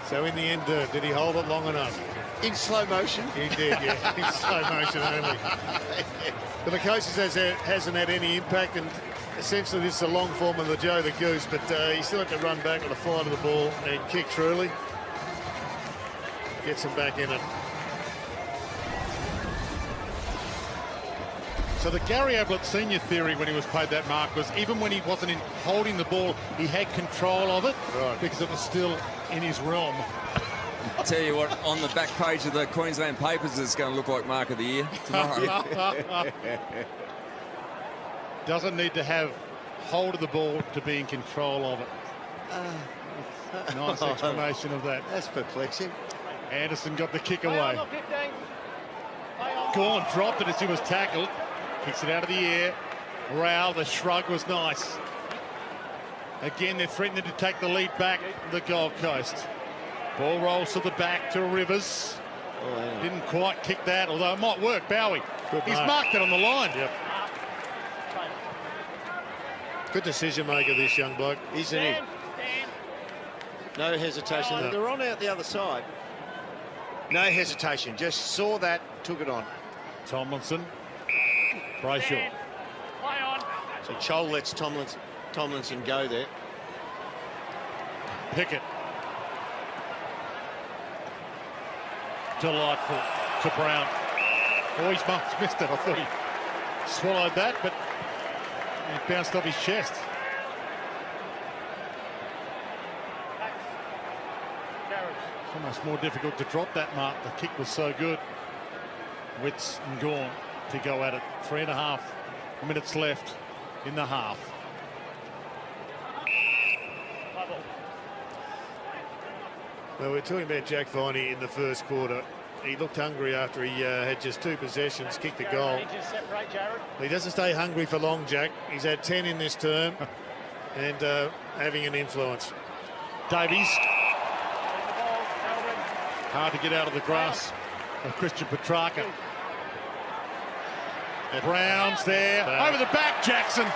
So in the end, did he hold it long enough?
In slow motion.
He did, yeah. In slow motion only. The Lukosius hasn't had any impact, and essentially this is a long form of the Joe the Goose, but he still had to run back with a fly to the ball and kick truly. Gets him back in it.
So the Gary Ablett senior theory when he was paid that mark was even when he wasn't holding the ball, he had control of it because it was still in his realm.
I'll tell you what, on the back page of the Queensland papers, it's going to look like Mark of the Year tomorrow.
Doesn't need to have hold of the ball to be in control of it. Nice explanation of that.
That's perplexing.
Anderson got the kick away. Gawn dropped it as he was tackled. Kicks it out of the air. Rao, the shrug was nice. Again, they're threatening to take the lead back the Gold Coast. Ball rolls to the back to Rivers. Didn't quite kick that, although it might work. Bowie. He's marked it on the line.
Yep. Good decision maker, this young bloke.
Isn't he? No hesitation.
No.
They're on out the other side. No hesitation. Just saw that, took it on.
Tomlinson. Brayshaw.
So Chol lets Tomlinson go there.
Pickett. Delightful to Brown. Oh, he's missed it. I thought he swallowed that, but it bounced off his chest. It's almost more difficult to drop that mark. The kick was so good. Witts and Gawn to go at it. 3.5 minutes left in the half.
Well, we're talking about Jack Viney in the first quarter. He looked hungry after he had just 2 possessions, kicked a goal. He doesn't stay hungry for long, Jack. He's had 10 in this term and having an influence.
Davies. Hard to get out of the grasp of Christian Petrarca. Brown's there. Over the back, Jackson.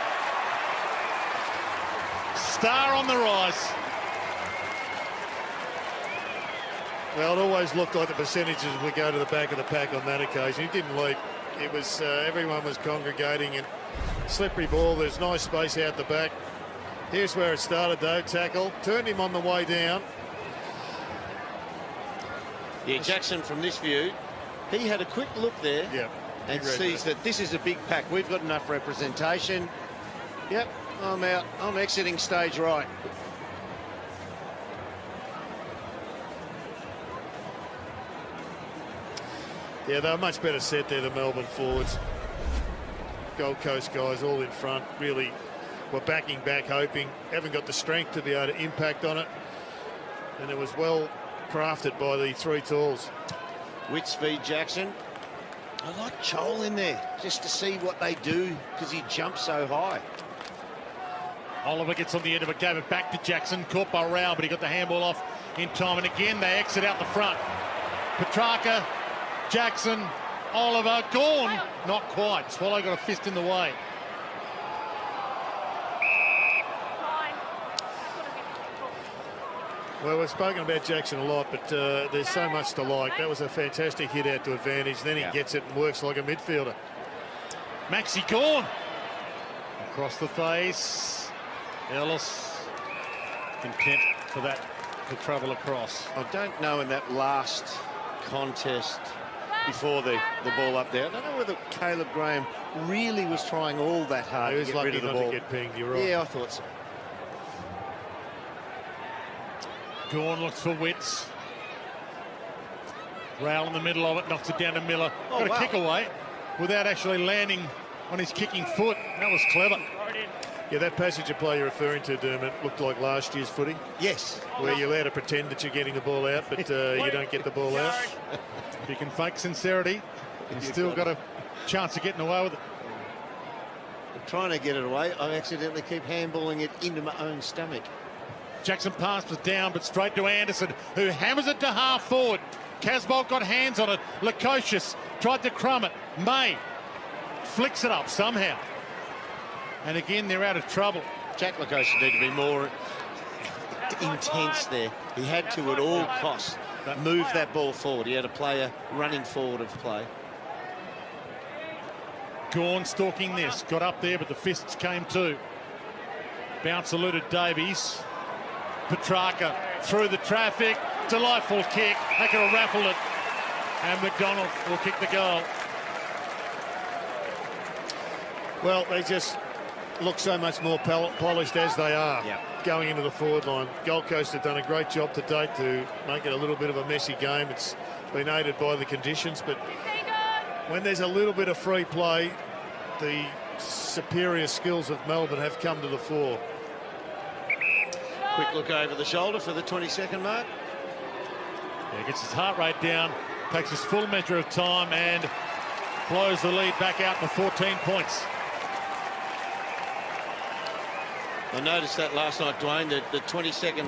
Star on the rise.
Well, it always looked like the percentages would go to the back of the pack on that occasion. He didn't leap. It was everyone was congregating, and slippery ball. There's nice space out the back. Here's where it started, though. Tackle. Turned him on the way down.
Yeah, Jackson, from this view, he had a quick look there.
Yeah.
And sees that this is a big pack. We've got enough representation. Yep, I'm out. I'm exiting stage right.
Yeah, they're a much better set there, the Melbourne forwards. Gold Coast guys all in front, really were backing back, hoping. Haven't got the strength to be able to impact on it. And it was well crafted by the 3 talls.
Witts v Jackson. I like Chol in there just to see what they do because he jumps so high.
Oliver gets on the end of it, gave it back to Jackson. Caught by Rao, but he got the handball off in time. And again, they exit out the front. Petrarca, Jackson, Oliver, Gawn. Not quite. Swallow got a fist in the way.
Well, we've spoken about Jackson a lot, but there's so much to like. That was a fantastic hit out to advantage. Then he gets it and works like a midfielder.
Maxi Gawn. Across the face. Ellis. Content for that to travel across.
I don't know in that last contest before the ball up there. I don't know whether Caleb Graham really was trying all that hard
He
to
was
get
lucky
rid of the
not
ball.
to get pinged, you're right.
Yeah, I thought so.
Gawn looks for Witts. Rowell in the middle of it, knocks it down to Miller. Got a kick away without actually landing on his kicking foot. That was clever.
Yeah, that passage of play you're referring to, Dermot, looked like last year's footy.
Yes.
Where you're allowed to pretend that you're getting the ball out, but you don't get the ball out.
If you can fake sincerity, you've still got a chance of getting away with it.
I'm trying to get it away. I accidentally keep handballing it into my own stomach.
Jackson pass was down, but straight to Anderson, who hammers it to half forward. Casbolt got hands on it. Lukosius tried to crumb it. May flicks it up somehow. And again, they're out of trouble.
Jack Lukosius needed to be more intense there. He had to, at all costs, move that ball forward. He had a player running forward of play.
Gawn stalking this. Got up there, but the fists came too. Bounce eluded Davies. Petrarca through the traffic. Delightful kick. They could have raffled it. And McDonald will kick the goal.
Well, they just look so much more polished as they are going into the forward line. Gold Coast have done a great job to date to make it a little bit of a messy game. It's been aided by the conditions, but when there's a little bit of free play, the superior skills of Melbourne have come to the fore.
Quick look over the shoulder for the 22nd mark.
Yeah, gets his heart rate down, takes his full measure of time and blows the lead back out to 14 points.
I noticed that last night, Dwayne, that the 22nd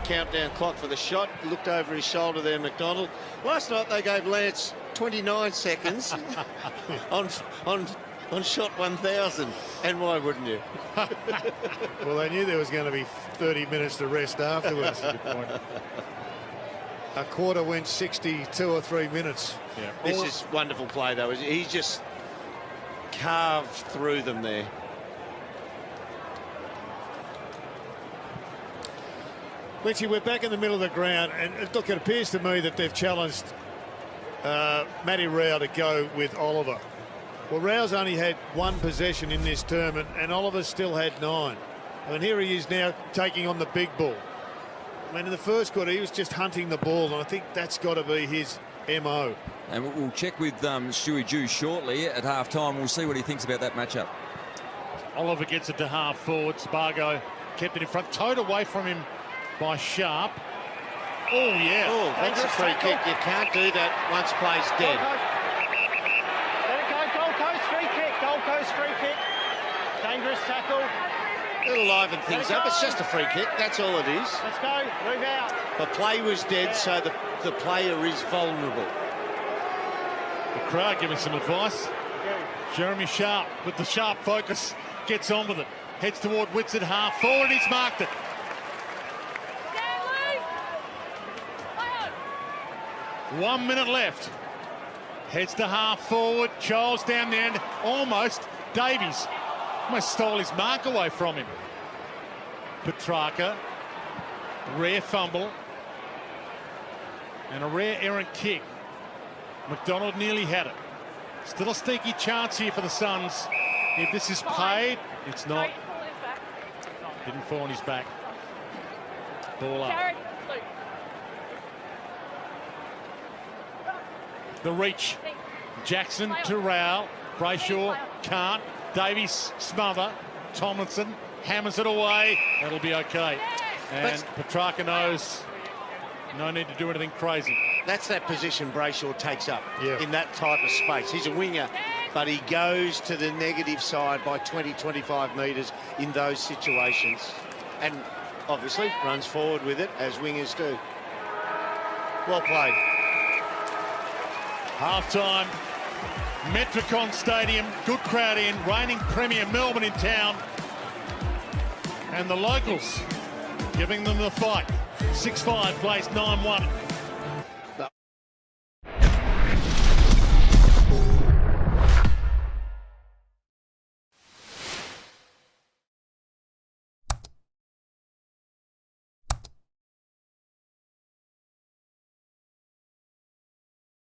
countdown clock for the shot, looked over his shoulder there, McDonald. Last night they gave Lance 29 seconds on shot 1,000, and why wouldn't you?
Well, they knew there was going to be 30 minutes to rest afterwards.
Good point.
A quarter went 62 or 3 minutes.
Yeah.
This is wonderful play, though. He just carved through them there.
Richie, we're back in the middle of the ground, and look, it appears to me that they've challenged Matty Rao to go with Oliver. Well, Rao's only had one possession in this tournament, and Oliver's still had 9. And here he is now taking on the big ball. I mean, in the first quarter, he was just hunting the ball, and I think that's got to be his MO.
And we'll check with Stewie Dew shortly at half-time. We'll see what he thinks about that matchup.
Oliver gets it to half forward. Spargo kept it in front, towed away from him by Sharp. Oh, yeah.
Oh, that's a free kick. You can't do that once play's dead.
Let it go, Gold Coast free kick. Gold Coast free kick. Dangerous tackle.
It'll liven things up. It's just a free kick. That's all it is.
Let's go. Move out.
The play was dead, so the player is vulnerable.
The crowd giving some advice. Jeremy Sharp with the sharp focus gets on with it. Heads toward Whitson half forward. He's marked it. 1 minute left. Heads to half forward. Charles down the end. Almost. Davies almost stole his mark away from him. Petrarca. Rare fumble. And a rare errant kick. McDonald nearly had it. Still a sneaky chance here for the Suns. If this is paid, it's not. Didn't fall on his back. Ball up. The reach. Jackson to Rao. Brayshaw can't. Davies smother. Tomlinson hammers it away. That'll be okay. And Petrarca knows no need to do anything crazy.
That's that position Brayshaw takes up in that type of space. He's a winger, but he goes to the negative side by 20, 25 metres in those situations. And obviously runs forward with it, as wingers do. Well played.
Half-time, Metricon Stadium, good crowd in, reigning Premier Melbourne in town. And the locals giving them the fight. 6-5 plays 9-1.